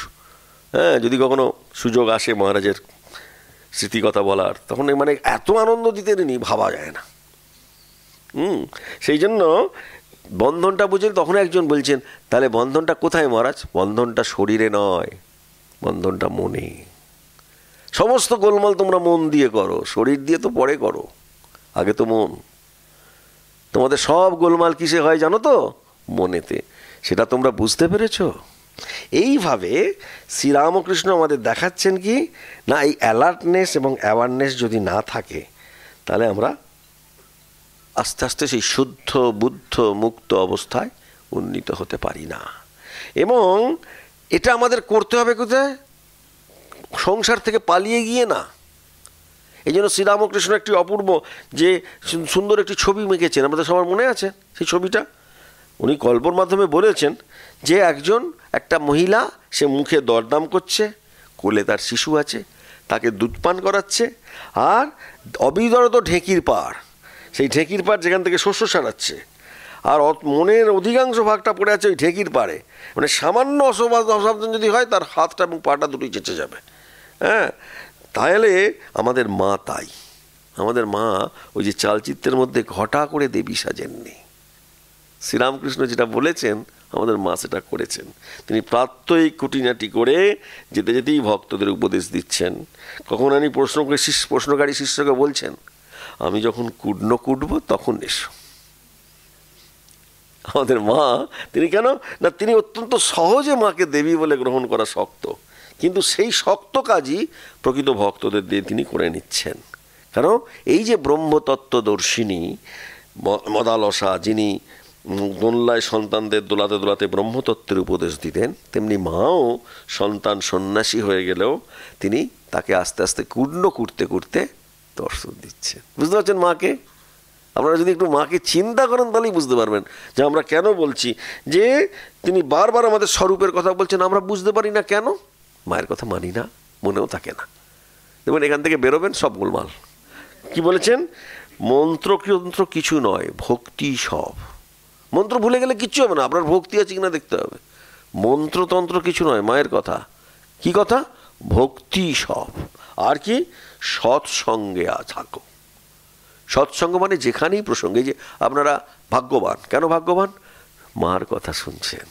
হ্যাঁ, যদি কখনো সুযোগ আসে মহারাজের স্মৃতি কথা বলার, তখন মানে এত আনন্দ দিতে নি ভাবা যায় না। সেই জন্য বন্ধনটা বুঝলেন। তখন একজন বলছেন, তাহলে বন্ধনটা কোথায় মহারাজ? বন্ধনটা শরীরে নয়, বন্ধনটা মনে। সমস্ত গোলমাল তোমরা মন দিয়ে করো, শরীর দিয়ে তো পরে করো, আগে তো মন। তোমাদের সব গোলমাল কিসে হয় জানো তো? মনেতে। সেটা তোমরা বুঝতে পেরেছ? এইভাবে শ্রীরামকৃষ্ণ আমাদের দেখাচ্ছেন কি না, এই অ্যালার্টনেস এবং অ্যাওয়ারনেস যদি না থাকে, তাহলে আমরা আস্তে আস্তে সেই শুদ্ধ বুদ্ধ মুক্ত অবস্থায় উন্নীত হতে পারি না। এবং এটা আমাদের করতে হবে কোথায়? সংসার থেকে পালিয়ে গিয়ে না। এই জন্য শ্রীরামকৃষ্ণ একটি অপূর্ব যে সুন্দর একটি ছবি মেঁকেছেন, আমাদের সবার মনে আছে সেই ছবিটা। উনি গল্পর মাধ্যমে বলেছেন যে একটা মহিলা, সে মুখে দরদাম করছে, কোলে তার শিশু আছে, তাকে দুধ পান করাচ্ছে, আর অবিরত ঢেঁকির পাড়, সেই ঢেঁকির পাড় যেখান থেকে শস্য সারাচ্ছে, আর মনের অধিকাংশ ভাগটা পড়ে আছে ওই ঢেঁকির পাড়ে। মানে সামান্য অসাবধান যদি হয়, তার হাতটা এবং পাটা দুটোই চেঁচে যাবে। হ্যাঁ, তাহলে আমাদের মা তাই, আমাদের মা ওই যে চালচিত্রের মধ্যে ঘটা করে দেবী সাজেননি। শ্রীরামকৃষ্ণ যেটা বলেছেন, আমাদের মা সেটা করেছেন। তিনি প্রাত্যহিক খুঁটিনাটি করে যেতে যেতেই ভক্তদের উপদেশ দিচ্ছেন। কখন আমি প্রশ্নকারী শিষ্যকে বলছেন, আমি যখন কুডনো কুটবো তখন এসো। আমাদের মা, তিনি কেন না, তিনি অত্যন্ত সহজে মাকে দেবী বলে গ্রহণ করা শক্ত, কিন্তু সেই শক্ত কাজই প্রকৃত ভক্তদের দিয়ে তিনি করে নিচ্ছেন। কারণ এই যে ব্রহ্মতত্ত্বদর্শিনী মদালসা, যিনি দোলনায় সন্তানদের দোলাতে দোলাতে ব্রহ্মতত্ত্বের উপদেশ দিতেন, তেমনি মাও সন্তান সন্ন্যাসী হয়ে গেলেও তিনি তাকে আস্তে আস্তে কুণ্ড করতে করতে দর্শন দিচ্ছেন। বুঝতে পারছেন মাকে? আপনারা যদি একটু মাকে চিন্তা করেন তাহলেই বুঝতে পারবেন যে আমরা কেন বলছি যে তিনি বারবার আমাদের স্বরূপের কথা বলছেন, আমরা বুঝতে পারি না কেন? মায়ের কথা মানি না, মনেও থাকে না। দেখবেন এখান থেকে বেরোবেন সব গোলমাল। কি বলেছেন? মন্ত্র কিছু নয়, ভক্তি সব। মন্ত্র ভুলে গেলে কিচ্ছু হবে না, আপনার ভক্তি আছে কিনা দেখতে হবে। মন্ত্রতন্ত্র কিছু নয়, মায়ের কথা। কি কথা? ভক্তি সব। আর কি? সৎসঙ্গে থাকো। সৎসঙ্গ মানে যেখানেই প্রসঙ্গে, যে আপনারা ভাগ্যবান। কেন ভাগ্যবান? মার কথা শুনছেন।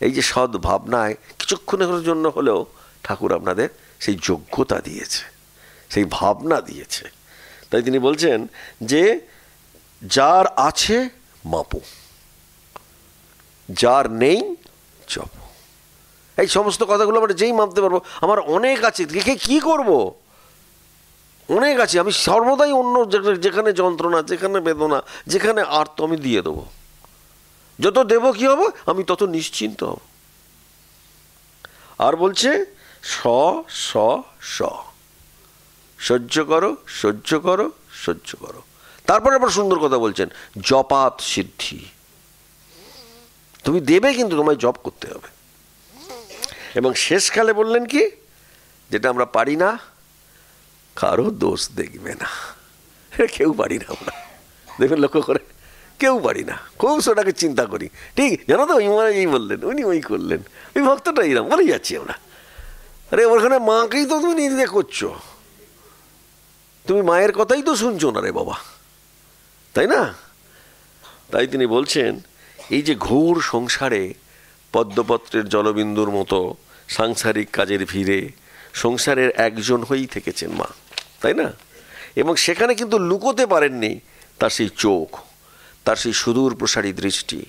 এই যে সৎ ভাবনায় কিছুক্ষণের জন্য হলেও ঠাকুর আপনাদের সেই যোগ্যতা দিয়েছে, সেই ভাবনা দিয়েছে। তাই তিনি বলছেন যে যার আছে মাপো, যার নেই জপ। এই সমস্ত কথাগুলো আমরা যেই মাপতে পারবো, আমার অনেক আছে, দেখে কি করব? অনেক আছে, আমি সর্বদাই অন্য যেখানে যন্ত্রণা, যেখানে বেদনা, যেখানে আর্ত আমি দিয়ে দেবো। যত দেব কি হবো? আমি তত নিশ্চিন্ত হব। আর বলছে স স স, সহ্য করো, সহ্য করো, সহ্য করো। তারপরে আবার সুন্দর কথা বলছেন, জপাত সিদ্ধি। তুমি দেবে কিন্তু তোমায় জপ করতে হবে। এবং শেষকালে বললেন কি? যেটা আমরা পারি না, কারো দোষ দেখবে না। কেউ পারি না আমরা, দেখবেন লক্ষ্য করে, কেউ পারি না। খুব সেটাকে চিন্তা করি, ঠিক জানো তো, এই বললেন, উনি ওই করলেন, ওই ভক্তটা এইরকম বলেই যাচ্ছি আমরা। আরে ওখানে মাকেই তো তুমি নিজে করছো, তুমি মায়ের কথাই তো শুনছো না রে বাবা, তাই না? তাই তিনি বলছেন এই যে ঘোর সংসারে পদ্মপত্রের জলবিন্দুর মতো সাংসারিক কাজের ভিড়ে সংসারের একজন হয়েই থেকেছেন মা, তাই না? এবং সেখানে কিন্তু লুকোতে পারেননি তার সেই চোখ, তার সেই সুদূর প্রসারী দৃষ্টি।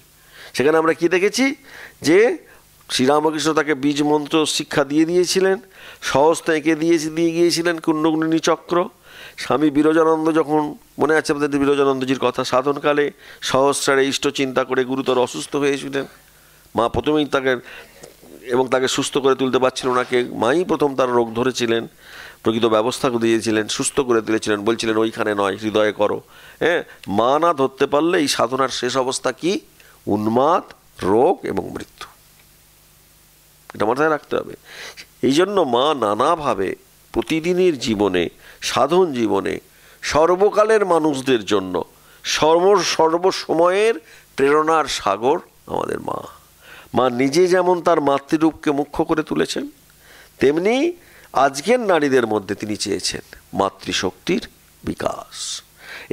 সেখানে আমরা কি দেখেছি? যে শ্রীরামকৃষ্ণ তাকে বীজ মন্ত্র শিক্ষা দিয়ে দিয়েছিলেন, সহস্তে এঁকে দিয়ে গিয়েছিলেন কুণ্ডলিনী চক্র। স্বামী বিরজানন্দ যখন, মনে আছে আপনাদের বিরজানন্দজির কথা, সাধনকালে সহস্রারে ইষ্ট চিন্তা করে গুরুতর অসুস্থ হয়েছিলেন। মা প্রথমেই তাকে সুস্থ করে তুলতে পারছিল না, মাই প্রথম তার রোগ ধরেছিলেন, প্রকৃত ব্যবস্থা দিয়েছিলেন, সুস্থ করে তুলেছিলেন, বলছিলেন ওইখানে নয়, হৃদয়ে করো। হ্যাঁ, মা না ধরতে পারলে এই সাধনার শেষ অবস্থা কি? উন্মাদ, রোগ এবং মৃত্যু। এটা মাথায় রাখতে হবে। এই জন্য মা নানাভাবে প্রতিদিনের জীবনে, সাধন জীবনে, সর্বকালের মানুষদের জন্য সর্বসময়ের প্রেরণার সাগর আমাদের মা। মা নিজে যেমন তার মাতৃরূপকে মুখ্য করে তুলেছেন, তেমনি আজকের নারীদের মধ্যে তিনি চেয়েছেন মাতৃশক্তির বিকাশ।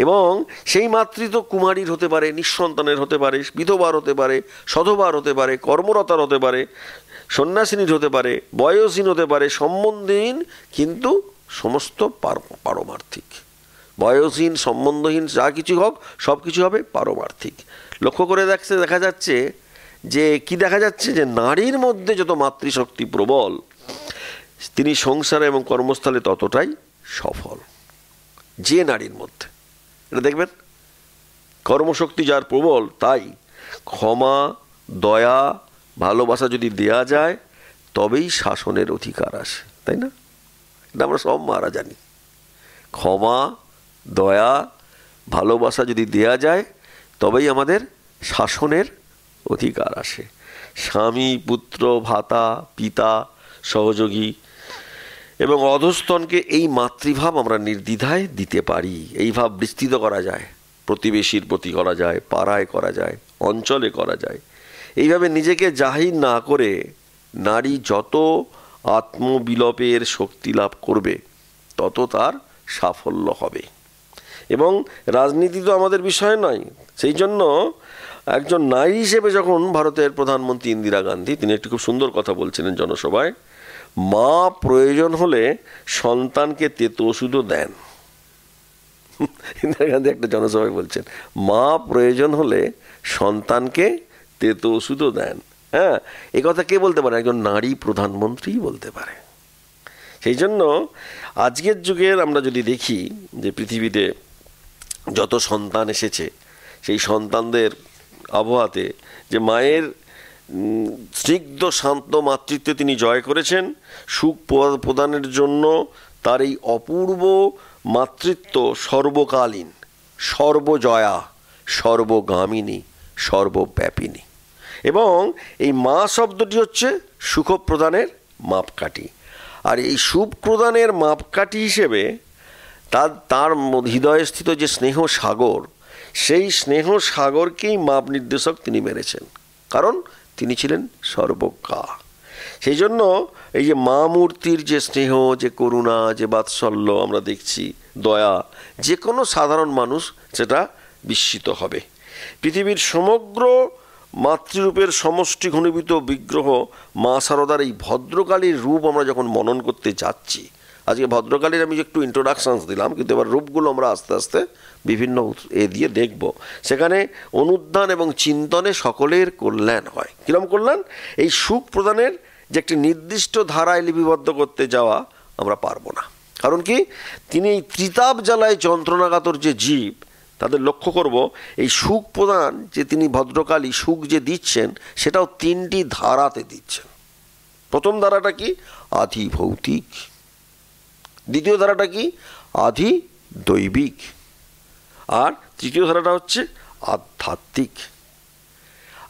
এবং সেই মাতৃ তো কুমারীর হতে পারে, নিঃসন্তানের হতে পারে, বিধবার হতে পারে, সধবার হতে পারে, কর্মরতার হতে পারে, সন্ন্যাসিনীর হতে পারে, বয়সহীন হতে পারে, সম্বন্ধহীন, কিন্তু সমস্ত পারমার্থিক। বয়সহীন, সম্বন্ধহীন যা কিছু হোক, সব কিছু হবে পারমার্থিক। লক্ষ্য করে দেখা যাচ্ছে যে কি দেখা যাচ্ছে? যে নারীর মধ্যে যত মাতৃশক্তি প্রবল, তিনি সংসারে এবং কর্মস্থলে ততটাই সফল। যে নারীর মধ্যে, এটা দেখবেন, কর্মশক্তি যার প্রবল, তাই ক্ষমা, দয়া, ভালোবাসা যদি দেয়া যায় তবেই শাসনের অধিকার আসে, তাই না? এটা আমরা সব মারা জানি। ক্ষমা, দয়া, ভালোবাসা যদি দেয়া যায় তবেই আমাদের শাসনের অধিকার আসে। স্বামী, পুত্র, ভ্রাতা, পিতা, সহযোগী এবং অধস্তনকে এই মাতৃভাব আমরা নির্দ্বিধায় দিতে পারি। এই ভাব বিস্তৃত করা যায়, প্রতিবেশীর প্রতি করা যায়, পাড়ায় করা যায়, অঞ্চলে করা যায়। এইভাবে নিজেকে জাহির না করে নারী যত আত্মবিলোপের শক্তি লাভ করবে তত তার সাফল্য হবে। এবং রাজনীতি তো আমাদের বিষয় নয়। সেই জন্য একজন নারী হিসেবে যখন ভারতের প্রধানমন্ত্রী ইন্দিরা গান্ধী, তিনি একটি খুব সুন্দর কথা বলছিলেন জনসভায়, মা প্রয়োজন হলে সন্তানকে তেতো ওষুধও দেন। ইন্দিরা গান্ধী একটা জনসভায় বলছেন, মা প্রয়োজন হলে সন্তানকে তেতো ওষুধও দেন। হ্যাঁ, এই কথা কে বলতে পারে? একজন নারী প্রধানমন্ত্রী বলতে পারে। সেই জন্য আজকের যুগের আমরা যদি দেখি যে পৃথিবীতে যত সন্তান এসেছে, সেই সন্তানদের আবহাওয়াতে যে মায়ের স্নিগ্ধ শান্ত মাতৃত্বে তিনি জয় করেছেন, সুখ প্রদানের জন্য তার এই অপূর্ব মাতৃত্ব সর্বকালীন, সর্বজয়া, সর্বগামিনী, সর্বব্যাপিনী। এবং এই মা শব্দটি হচ্ছে সুখ প্রদানের মাপকাঠি। আর এই সুখ প্রদানের মাপকাঠি হিসেবে তার হৃদয়ে স্থিত যে স্নেহ সাগর, সেই স্নেহ সাগরকেই মাপ নির্দেশক তিনি মেনেছেন, কারণ তিনি ছিলেন সর্বজ্ঞা। সেই জন্য এই যে মা মূর্তির যে স্নেহ, যে করুণা, যে বাৎসল্য আমরা দেখছি, দয়া, যে কোনো সাধারণ মানুষ সেটা বিস্মিত হবে। পৃথিবীর সমগ্র মাতৃরূপের সমষ্টি ঘনীভূত বিগ্রহ মা শারদার এই ভদ্রকালীর রূপ আমরা যখন মনন করতে যাচ্ছি, আজকে ভদ্রকালীর আমি একটু ইন্ট্রোডাকশনস দিলাম, কিন্তু এবার রূপগুলো আমরা আস্তে আস্তে বিভিন্ন দিয়ে দেখব। সেখানে অনুধ্যান এবং চিন্তনে সকলের কল্যাণ হয়। কিরম কল্যাণ? এই সুখ প্রদানের যে একটি নির্দিষ্ট ধারায় লিপিবদ্ধ করতে যাওয়া আমরা পারবো না। কারণ কি, তিনি এই ত্রিতাপ জ্বালায় যন্ত্রণাকাতর যে জীব, তাদের লক্ষ্য করব এই সুখ প্রদান যে তিনি ভদ্রকালী সুখ যে দিচ্ছেন, সেটাও তিনটি ধারাতে দিচ্ছেন। প্রথম ধারাটা কি? আধি ভৌতিক। দ্বিতীয় ধারাটা কি? আধি দৈবিক। আর তৃতীয় ধারাটা হচ্ছে আধ্যাত্মিক।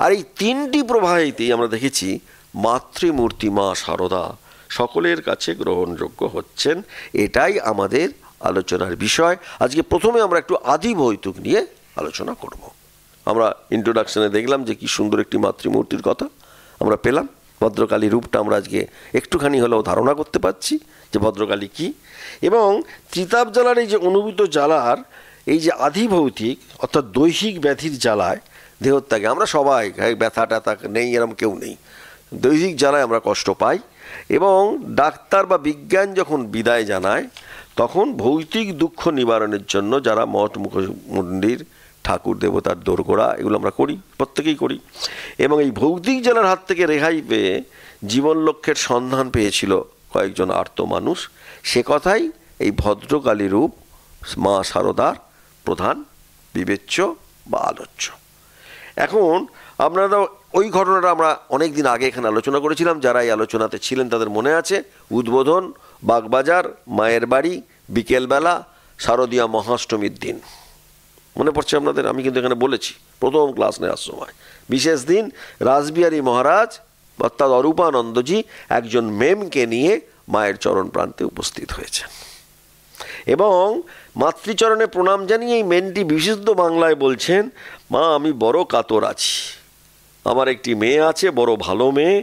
আর এই তিনটি প্রবাহেতেই আমরা দেখেছি মাতৃমূর্তি মা শারদা সকলের কাছে গ্রহণযোগ্য হচ্ছেন। এটাই আমাদের আলোচনার বিষয়। আজকে প্রথমে আমরা একটু আদি ভৌতিক নিয়ে আলোচনা করব। আমরা ইন্ট্রোডাকশনে দেখলাম যে কি সুন্দর একটি মাতৃমূর্তির কথা আমরা পেলাম। ভদ্রকালী রূপটা আমরা আজকে একটুখানি হলেও ধারণা করতে পারছি যে ভদ্রকালী কি। এবং ত্রিতাপ জ্বালার এই যে অনুভূত জ্বালার এই যে আদি ভৌতিক অর্থাৎ দৈহিক ব্যাধির জ্বালায় দেহত্যাগে আমরা সবাই, ব্যথা ট্যাথা নেই এরম কেউ নেই, দৈহিক জ্বালায় আমরা কষ্ট পাই। এবং ডাক্তার বা বিজ্ঞান যখন বিদায় জানায়, তখন ভৌতিক দুঃখ নিবারণের জন্য যারা মঠ মুখ মন্দির, ঠাকুর দেবতার দোরগোড়া, এগুলো আমরা করি, প্রত্যেকেই করি। এবং এই ভৌতিক জ্বালার হাত থেকে রেহাই পেয়ে জীবন লক্ষ্যের সন্ধান পেয়েছিল কয়েকজন আর্ত মানুষ। সে কথাই এই ভদ্রকালী রূপ মা শারদার প্রধান বিবেচ্য বা আলোচ্য। এখন আপনারা ওই ঘটনাটা আমরা অনেক দিন আগে এখানে আলোচনা করেছিলাম। যারা এই আলোচনাতে ছিলেন তাদের মনে আছে, উদ্বোধন, বাগবাজার, মায়ের বাড়ি, বিকেলবেলা, শারদীয়া মহাষ্টমীর দিন মনে পড়ছে আপনাদের? আমি কিন্তু এখানে বলেছি প্রথম ক্লাস নেওয়ার সময়, বিশেষ দিন রাসবিহারী মহারাজ অর্থাৎ অরূপানন্দজি একজন মেমকে নিয়ে মায়ের চরণ প্রান্তে উপস্থিত হয়েছেন এবং মাতৃচরণে প্রণাম জানিয়ে এই মেনটি বিশুদ্ধ বাংলায় বলছেন, মা আমি বড় কাতর আছি, আমার একটি মেয়ে আছে, বড় ভালো মেয়ে,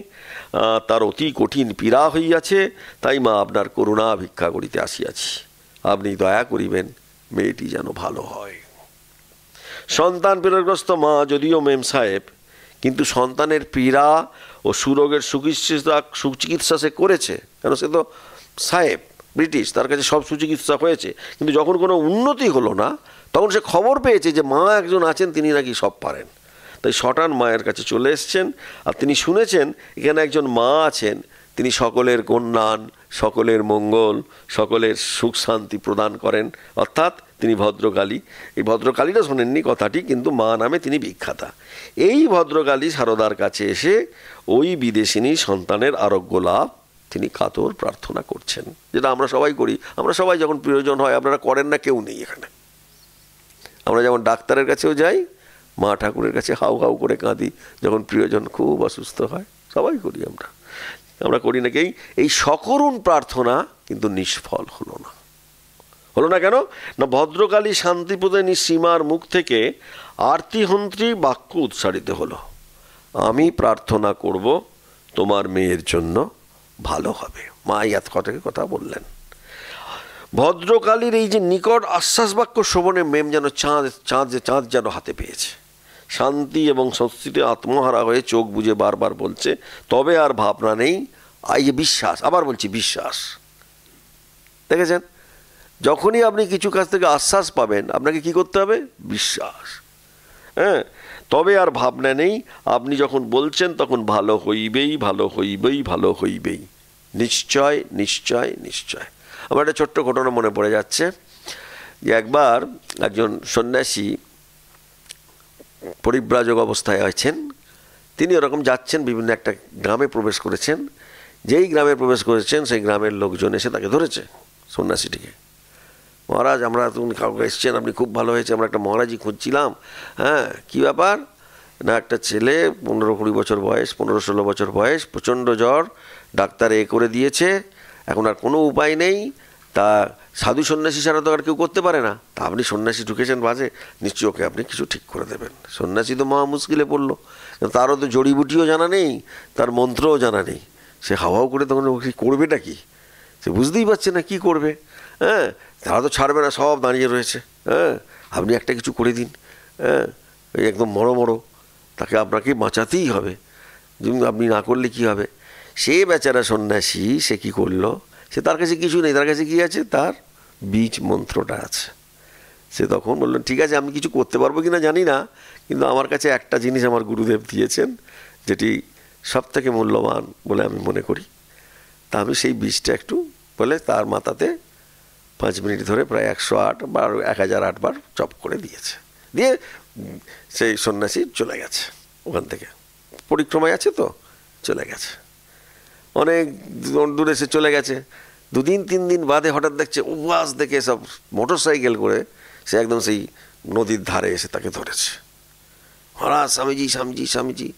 তার অতি কঠিন পীড়া হইয়াছে, তাই মা আপনার করুণা ভিক্ষা করিতে আসিয়াছি, আপনি দয়া করিবেন মেয়েটি যেন ভালো হয়। সন্তান পীড়াগ্রস্ত মা যদিও মেম সাহেব, কিন্তু সন্তানের পীড়া ও সুরোগের সুচিকিৎসা সে করেছে, কেন সে তো সাহেব ব্রিটিশ, তার কাছে সব সুচিকিৎসা হয়েছে। কিন্তু যখন কোনো উন্নতি হলো না, তখন সে খবর পেয়েছে যে মা একজন আছেন, তিনি নাকি সব পারেন। তাই শটান মায়ের কাছে চলে এসছেন। আর তিনি শুনেছেন এখানে একজন মা আছেন, তিনি সকলের কল্যাণ, সকলের মঙ্গল, সকলের সুখ শান্তি প্রদান করেন, অর্থাৎ তিনি ভদ্রকালী। এই ভদ্রকালীটা শোনেননি কথাটি, কিন্তু মা নামে তিনি বিখ্যাতা। এই ভদ্রকালী শারদার কাছে এসে ওই বিদেশিনী সন্তানের আরোগ্য লাভ তিনি কাতর প্রার্থনা করছেন, যেটা আমরা সবাই করি। আমরা সবাই যখন প্রয়োজন হয়, আপনারা করেন না কেউ নেই এখানে। আমরা যেমন ডাক্তারের কাছেও যাই, মা ঠাকুরের কাছে হাউ হাউ করে কাঁদি যখন প্রিয়জন খুব অসুস্থ হয়, সবাই করি আমরা করি না। এই সকরুণ প্রার্থনা কিন্তু নিষ্ফল হলো না। কেন না, ভদ্রকালী শান্তিপ্রদায়িনী সীমার মুখ থেকে আরতিহন্ত্রী বাক্য উচ্চারিত হলো, আমি প্রার্থনা করব তোমার মেয়ের জন্য ভালো হবে। মা ইয়াত কথা বললেন। ভদ্রকালীর এই যে নিকট আশ্বাস বাক্য শ্রবণে মেম যেন চাঁদ যেন হাতে পেয়েছে। শান্তি এবং স্বস্তিতে আত্মহারা হয়ে চোখ বুজে বারবার বলছে, তবে আর ভাবনা নেই, এই যে বিশ্বাস, আবার বলছি বিশ্বাস। দেখেছেন, যখনই আপনি কিছু কাছ থেকে আশ্বাস পাবেন, আপনাকে কি করতে হবে? বিশ্বাস। হ্যাঁ, তবে আর ভাবনা নেই, আপনি যখন বলছেন তখন ভালো হইবেই, ভালো হইবেই, ভালো হইবেই, নিশ্চয় নিশ্চয় নিশ্চয়। আমার একটা ছোট্ট ঘটনা মনে পড়ে যাচ্ছে যে একবার একজন সন্ন্যাসী পরিব্রাজক অবস্থায় আছেন, তিনি ওরকম যাচ্ছেন, বিভিন্ন একটা গ্রামে প্রবেশ করেছেন। যেই গ্রামে প্রবেশ করেছেন সেই গ্রামের লোকজন এসে তাকে ধরেছে, সন্ন্যাসীটিকে। মহারাজ, আমরা তুমি কাউকে এসছেন, আপনি খুব ভালো হয়েছে, আমরা একটা মহারাজই খুঁজছিলাম। হ্যাঁ, কী ব্যাপার? না, একটা ছেলে 15-20 বছর বয়স, 15-16 বছর বয়স, প্রচণ্ড জ্বর, ডাক্তার করে দিয়েছে, এখন আর কোনো উপায় নেই। তা সাধু সন্ন্যাসী ছাড়া তো আর কেউ করতে পারে না। তা আপনি সন্ন্যাসী ঢুকেছেন বাজে, নিশ্চয়ই ওকে আপনি কিছু ঠিক করে দেবেন। সন্ন্যাসী তো মহা মুশকিলে পড়লো, তারও তো জড়িবুটিও জানা নেই, তার মন্ত্রও জানা নেই। সে হাওয়াও করে তখন করবেটা কি, সে বুঝতেই পারছে না কি করবে। হ্যাঁ, তারা তো ছাড়বে না, সব দাঁড়িয়ে রয়েছে। হ্যাঁ, আপনি একটা কিছু করে দিন। হ্যাঁ, এই একদম মরো, তাকে আপনাকে বাঁচাতেই হবে, আপনি না করলে কি হবে। সে বেচারা সন্ন্যাসী, সে কি করলো, সে তার কাছে কিছু নেই, তার কাছে কি আছে, তার বীজ মন্ত্রটা আছে। সে তখন বললেন, ঠিক আছে, আমি কিছু করতে পারবো কি না জানি না, কিন্তু আমার কাছে একটা জিনিস আমার গুরুদেব দিয়েছেন, যেটি সব থেকে মূল্যবান বলে আমি মনে করি। তা আমি সেই বীজটা একটু বলে তার মাথাতে 5 মিনিট ধরে প্রায় 108 বা 1008 বার চপ করে দিয়েছে। দিয়ে সেই সন্ন্যাসী চলে গেছে ওখান থেকে, পরিক্রমায় আছে তো, চলে গেছে। অনেক দূরে সে চলে গেছে। 2 দিন 3 দিন বাদে হঠাৎ দেখছে উপবাস দেখে সব মোটর সাইকেল করে সে একদম সেই নদীর ধারে এসে তাকে ধরেছে। মহারাজ, স্বামীজি স্বামীজি স্বামীজি,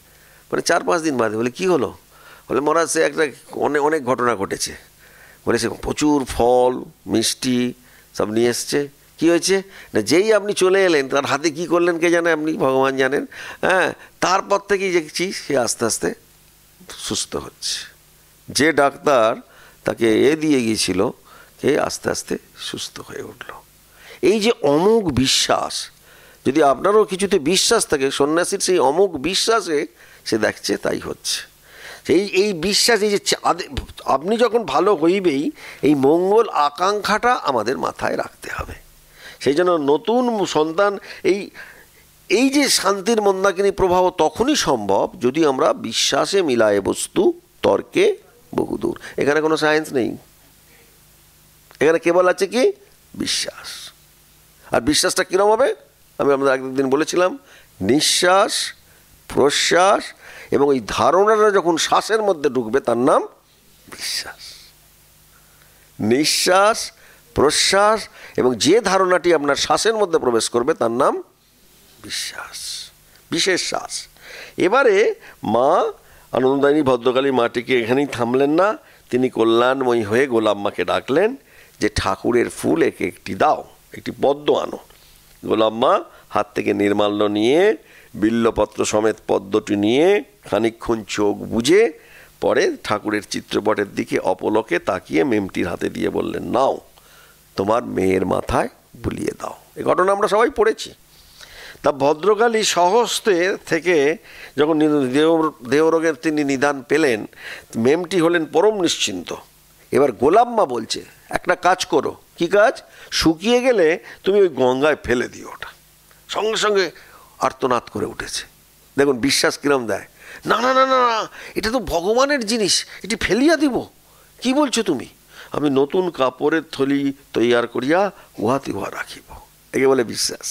মানে 4-5 দিন বাদে। বলে কি হলো? বলে মহারাজ, সে একটা অনেক ঘটনা ঘটেছে। বলে সে প্রচুর ফল মিষ্টি সব নিয়ে এসছে। কী হয়েছে না, যেই আপনি চলে এলেন তার হাতে কি করলেন কে জানে, আপনি ভগবান জানেন। হ্যাঁ, তারপর থেকেই দেখছি সে আস্তে আস্তে সুস্থ হচ্ছে। যে ডাক্তার তাকে দিয়ে গিয়েছিল, সে আস্তে আস্তে সুস্থ হয়ে উঠল। এই যে অমোঘ বিশ্বাস, যদি আপনারও কিছুতে বিশ্বাস থাকে, সন্ন্যাসীর সেই অমোঘ বিশ্বাসে সে দেখছে তাই হচ্ছে। এই বিশ্বাস, এই যে আপনি যখন ভালো হইবেই, এই মঙ্গল আকাঙ্ক্ষাটা আমাদের মাথায় রাখতে হবে। সেই জন্য নতুন সন্তান, এই যে শান্তির মন্দাকিনী প্রভাব তখনই সম্ভব যদি আমরা বিশ্বাসে মিলায় বস্তু, তর্কে বহুদূর। এখানে কোনো সায়েন্স নেই, এখানে কেবল আছে কি বিশ্বাস। আর বিশ্বাসটা কীরকম হবে, আমি আপনাদের একদিন বলেছিলাম, নিঃশ্বাস প্রশ্বাস এবং এই ধারণাটা যখন শ্বাসের মধ্যে ঢুকবে তার নাম বিশ্বাস। নিঃশ্বাস প্রশ্বাস এবং যে ধারণাটি আপনার শ্বাসের মধ্যে প্রবেশ করবে তার নাম বিশ্বাস, বিশেষ শ্বাস। এবারে মা আনন্দদায়িনী ভদ্রকালী মাটিকে এখানেই থামলেন না, তিনি কল্যাণময়ী হয়ে গোলাম্মাকে ডাকলেন যে ঠাকুরের ফুল একে একটি দাও, একটি পদ্ম আনো। গোলাম্মা হাত থেকে নির্মাল্য নিয়ে বিল্লপত্র সমেত পদ্মটি নিয়ে খানিকক্ষণ চোখ বুজে পরে ঠাকুরের চিত্রপটের দিকে অপলকে তাকিয়ে মেমটির হাতে দিয়ে বললেন, নাও, তোমার মেয়ের মাথায় বুলিয়ে দাও। এই ঘটনা আমরা সবাই পড়েছি। তা ভদ্রকালী স্বহস্তে থেকে যখন দেহরোগের তিনি নিদান পেলেন, মেমটি হলেন পরম নিশ্চিন্ত। এবার গোলাম্মা বলছে, একটা কাজ করো। কি কাজ? শুকিয়ে গেলে তুমি ওই গঙ্গায় ফেলে দিও ওটা। সঙ্গে সঙ্গে আর্তনাদ করে উঠেছে। দেখুন বিশ্বাস কিরম দেয়। না না না না, এটা তো ভগবানের জিনিস, এটি ফেলিয়া দিব। কি বলছো তুমি? আমি নতুন কাপড়ের থলি তৈয়ার করিয়া উহাতে উহা রাখিব। একে বলে বিশ্বাস।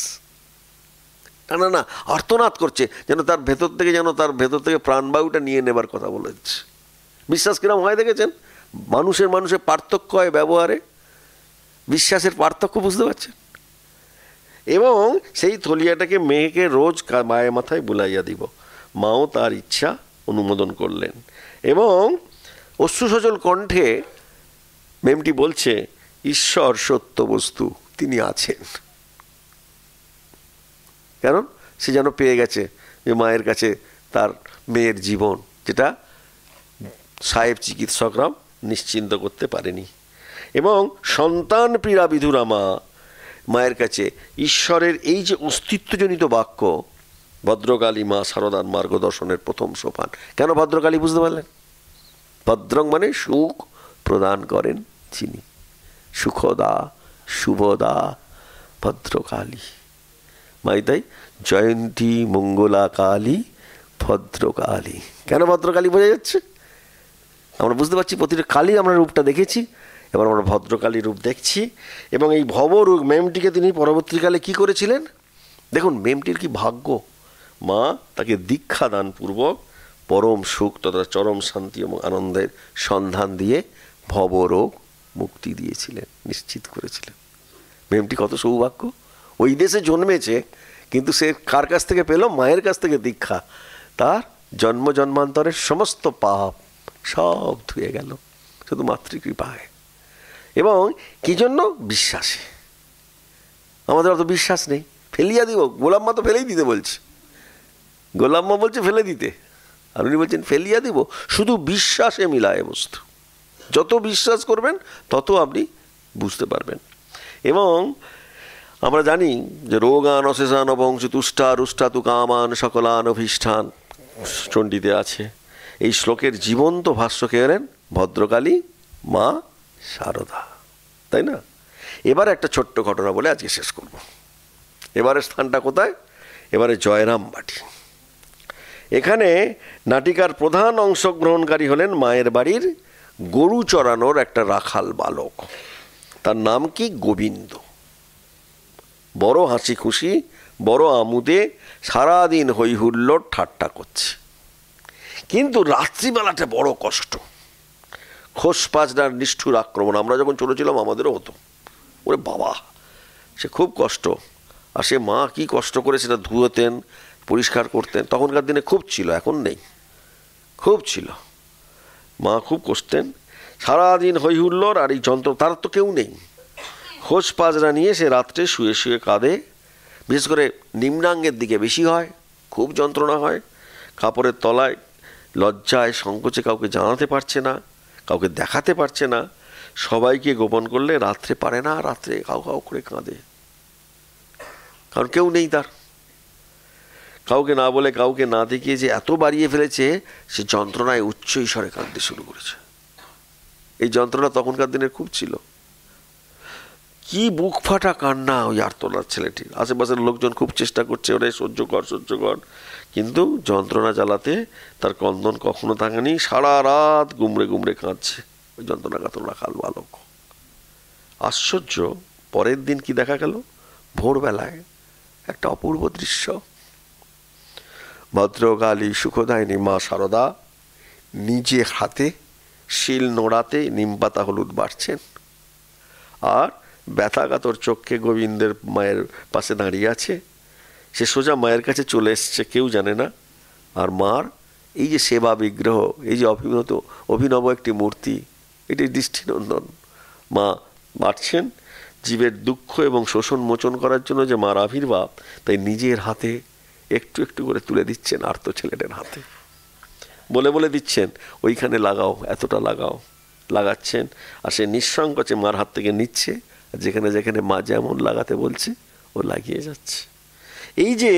না না না, আর্তনাদ করছে, যেন তার ভেতর থেকে প্রাণবায়ুটা নিয়ে নেবার কথা বলেছে। বিশ্বাস কিরম হয় দেখেছেন? মানুষের পার্থক্য হয় ব্যবহারে, বিশ্বাসের পার্থক্য বুঝতে পারছেন? এবং সেই থলিয়াটাকে মেয়েকে রোজ মায়ের মাথায় বুলাইয়া দিব। মাও তার ইচ্ছা অনুমোদন করলেন এবং অশ্রুসজল কণ্ঠে মেমটি বলছে, ঈশ্বর সত্য বস্তু, তিনি আছেন। কারণ সে যেন পেয়ে গেছে যে মায়ের কাছে তার মেয়ের জীবন, যেটা সাহেব চিকিৎসকরাও নিশ্চিন্ত করতে পারেনি। এবং সন্তান পীড়া বিধুরা মা, মায়ের কাছে ঈশ্বরের এই যে অস্তিত্বজনিত বাক্য, ভদ্রকালী মা শারদার মার্গদর্শনের প্রথম সোপান। কেন ভদ্রকালী বুঝতে পারলেন? ভদ্রং মানে সুখ প্রদান করেন যিনি, সুখদা শুভদা ভদ্রকালী। মাই তাই জয়ন্তী মঙ্গলা কালী ভদ্রকালী। কেন ভদ্রকালী বোঝা যাচ্ছে? আমরা বুঝতে পারছি প্রতিটা কালী আমরা রূপটা দেখেছি, এবার আমরা ভদ্রকালী রূপ দেখছি। এবং এই ভবরূপ মেমটিকে তিনি পরবর্তীকালে কি করেছিলেন দেখুন। মেমটির কি ভাগ্য, মা তাকে দীক্ষা দান পূর্বক পরম সুখ তথা চরম শান্তি এবং আনন্দের সন্ধান দিয়ে ভবরোগ মুক্তি দিয়েছিলেন, নিশ্চিত করেছিলেন। মেয়েটি কত সৌভাগ্য, ওই দেশে জন্মেছে, কিন্তু সে কার কাছ থেকে পেল? মায়ের কাছ থেকে দীক্ষা। তার জন্ম জন্মান্তরের সমস্ত পাপ সব ধুয়ে গেল শুধু মাতৃকৃপায়। এবং কি জন্য? বিশ্বাসে। আমাদের অত বিশ্বাস নেই, ফেলিয়া দিব। গোলাম মা তো ফেলেই দিতে বলছে, গোলাম মা বলছে ফেলে দিতে, আর উনি বলছেন ফেলিয়া দিব। শুধু বিশ্বাসে মিলায় বস্তু। যত বিশ্বাস করবেন তত আপনি বুঝতে পারবেন। এবং আমরা জানি যে রোগান অশেষান বংশ তুষ্টা রুষ্টা তু কামান সকলান অভিষ্ঠান চণ্ডীতে আছে। এই শ্লোকের জীবন্ত ভাষ্য কে এলেন? ভদ্রকালী মা শারদা, তাই না? এবার একটা ছোট্ট ঘটনা বলে আজকে শেষ করব। এবারের স্থানটা কোথায়? এবারে জয়রামবাটি। এখানে নাটিকার প্রধান অংশগ্রহণকারী হলেন মায়ের বাড়ির গরু চড়ানোর একটা রাখাল বালক। তার নাম কি? গোবিন্দ। বড় হাসি খুশি, বড় আমোদে সারাদিন হই হুল্লোড় ঠাট্টা করছে। কিন্তু রাত্রিবেলাটা বড় কষ্ট। খোসপাজনার নিষ্ঠুর আক্রমণ আমরা যখন চলেছিলাম আমাদেরও হতো। ওরে বাবা, সে খুব কষ্ট। আর সে মা কি কষ্ট করে সেটা ধুয়োতেন, পরিষ্কার করতেন। তখনকার দিনে খুব ছিল, এখন নেই, খুব ছিল। মা খুব কষতেন, সারাদিন হই হুল্লোড়। আর এই যন্ত্র, তার তো কেউ নেই। খোঁজ পাজরা নিয়ে সে রাত্রে শুয়ে শুয়ে কাঁদে। বিশেষ করে নিম্নাঙ্গের দিকে বেশি হয়, খুব যন্ত্রণা হয়। কাপড়ের তলায় লজ্জায় সংকোচে কাউকে জানাতে পারছে না, কাউকে দেখাতে পারছে না। সবাইকে গোপন করলে রাত্রে পারে না, রাত্রে কাউ কাউ করে কাঁদে। কারণ কেউ নেই তার। কাউকে না বলে, কাউকে না দেখিয়ে যে এত বাড়িয়ে ফেলেছে, সে যন্ত্রণায় উচ্চ ঈশ্বরে কাঁদতে শুরু করেছে। এই যন্ত্রণা তখনকার দিনের খুব ছিল। কি বুক ফাটা কান্না ওই আর্তনার ছেলেটির। আশেপাশের লোকজন খুব চেষ্টা করছে, ওরে সহ্য কর সহ্য কর, কিন্তু যন্ত্রণা জ্বালাতে তার কন্দন কখনো থাকেনি। সারা রাত গুমড়ে গুমড়ে কাঁদছে ওই যন্ত্রণা কাতর রাখাল বালক। আশ্চর্য, পরের দিন কি দেখা গেল? ভোরবেলায় একটা অপূর্ব দৃশ্য। ভদ্রকালী সুখদায়িনী মা শারদা নিজে হাতে শিল নোড়াতে নিমপাতা হলুদ বাড়ছেন, আর ব্যথাকাতর চোখে গোবিন্দের মায়ের পাশে দাঁড়িয়ে আছে। সে সোজা মায়ের কাছে চলে এসছে, কেউ জানে না। আর মার এই যে সেবা বিগ্রহ, এই যে অভিনব একটি মূর্তি, এটি দৃষ্টিনন্দন। মা বাড়ছেন জীবের দুঃখ এবং শোষণ মোচন করার জন্য যে মার আবির্ভাব, তাই নিজের হাতে একটু একটু করে তুলে দিচ্ছেন আর্ত ছেলেটার হাতে, বলে বলে দিচ্ছেন ওইখানে লাগাও, এতটা লাগাও। লাগাচ্ছেন, আর সে নিঃসংকোচে মার হাত থেকে নিচ্ছে। যেখানে যেখানে মা যেমন লাগাতে বলছে ও লাগিয়ে যাচ্ছে। এই যে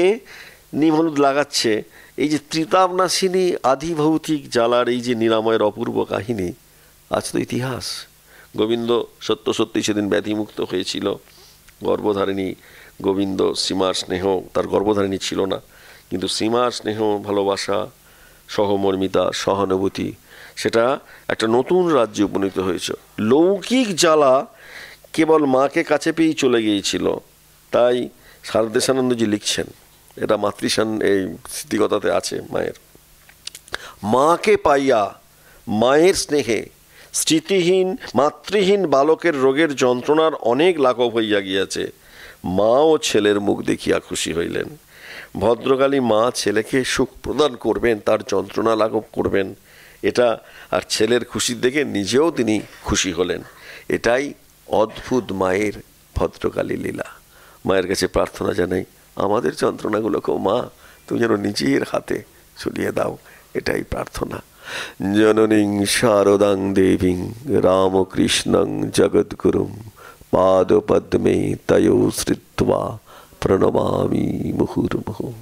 নিম হলুদ লাগাচ্ছে, এই যে ত্রিতাবনাশিনী আধিভৌতিক জ্বালার এই যে নিরাময়ের অপূর্ব কাহিনী, আজ তো ইতিহাস। গোবিন্দ সত্য সত্যি সেদিন ব্যাধিমুক্ত হয়েছিল। গর্ভধারিণী গোবিন্দ, সীমার স্নেহ, তার গর্ভধারিণী ছিল না, কিন্তু সীমার স্নেহ, ভালোবাসা, সহমর্মিতা, সহানুভূতি, সেটা একটা নতুন রাজ্যে উপনীত হয়েছে। লৌকিক জ্বালা কেবল মাকে কাছে পেয়েই চলে গিয়েছিল। তাই শারদেশানন্দজি লিখছেন, এটা মাতৃসান এই স্মৃতিকথাতে আছে মায়ের, মাকে পাইয়া মায়ের স্নেহে স্মৃতিহীন মাতৃহীন বালকের রোগের যন্ত্রণার অনেক লাঘব হইয়া গিয়াছে। মা ও ছেলের মুখ দেখিয়া খুশি হইলেন। ভদ্রকালী মা ছেলেকে সুখ প্রদান করবেন, তার যন্ত্রণা লাঘব করবেন, এটা। আর ছেলের খুশি দেখে নিজেও তিনি খুশি হলেন। এটাই অদ্ভুত মায়ের ভদ্রকালী লীলা। মায়ের কাছে প্রার্থনা জানাই, আমাদের যন্ত্রণাগুলোকেও মা তুমি যেন নিজের হাতে ছুলিয়ে দাও, এটাই প্রার্থনা। জননীং শারদাং দেবীং রামকৃষ্ণং জগদ্গুরুং পাদপদ্মে তয়ো শ্রিত্বা প্রণমামি মুহুর্মুহুঃ।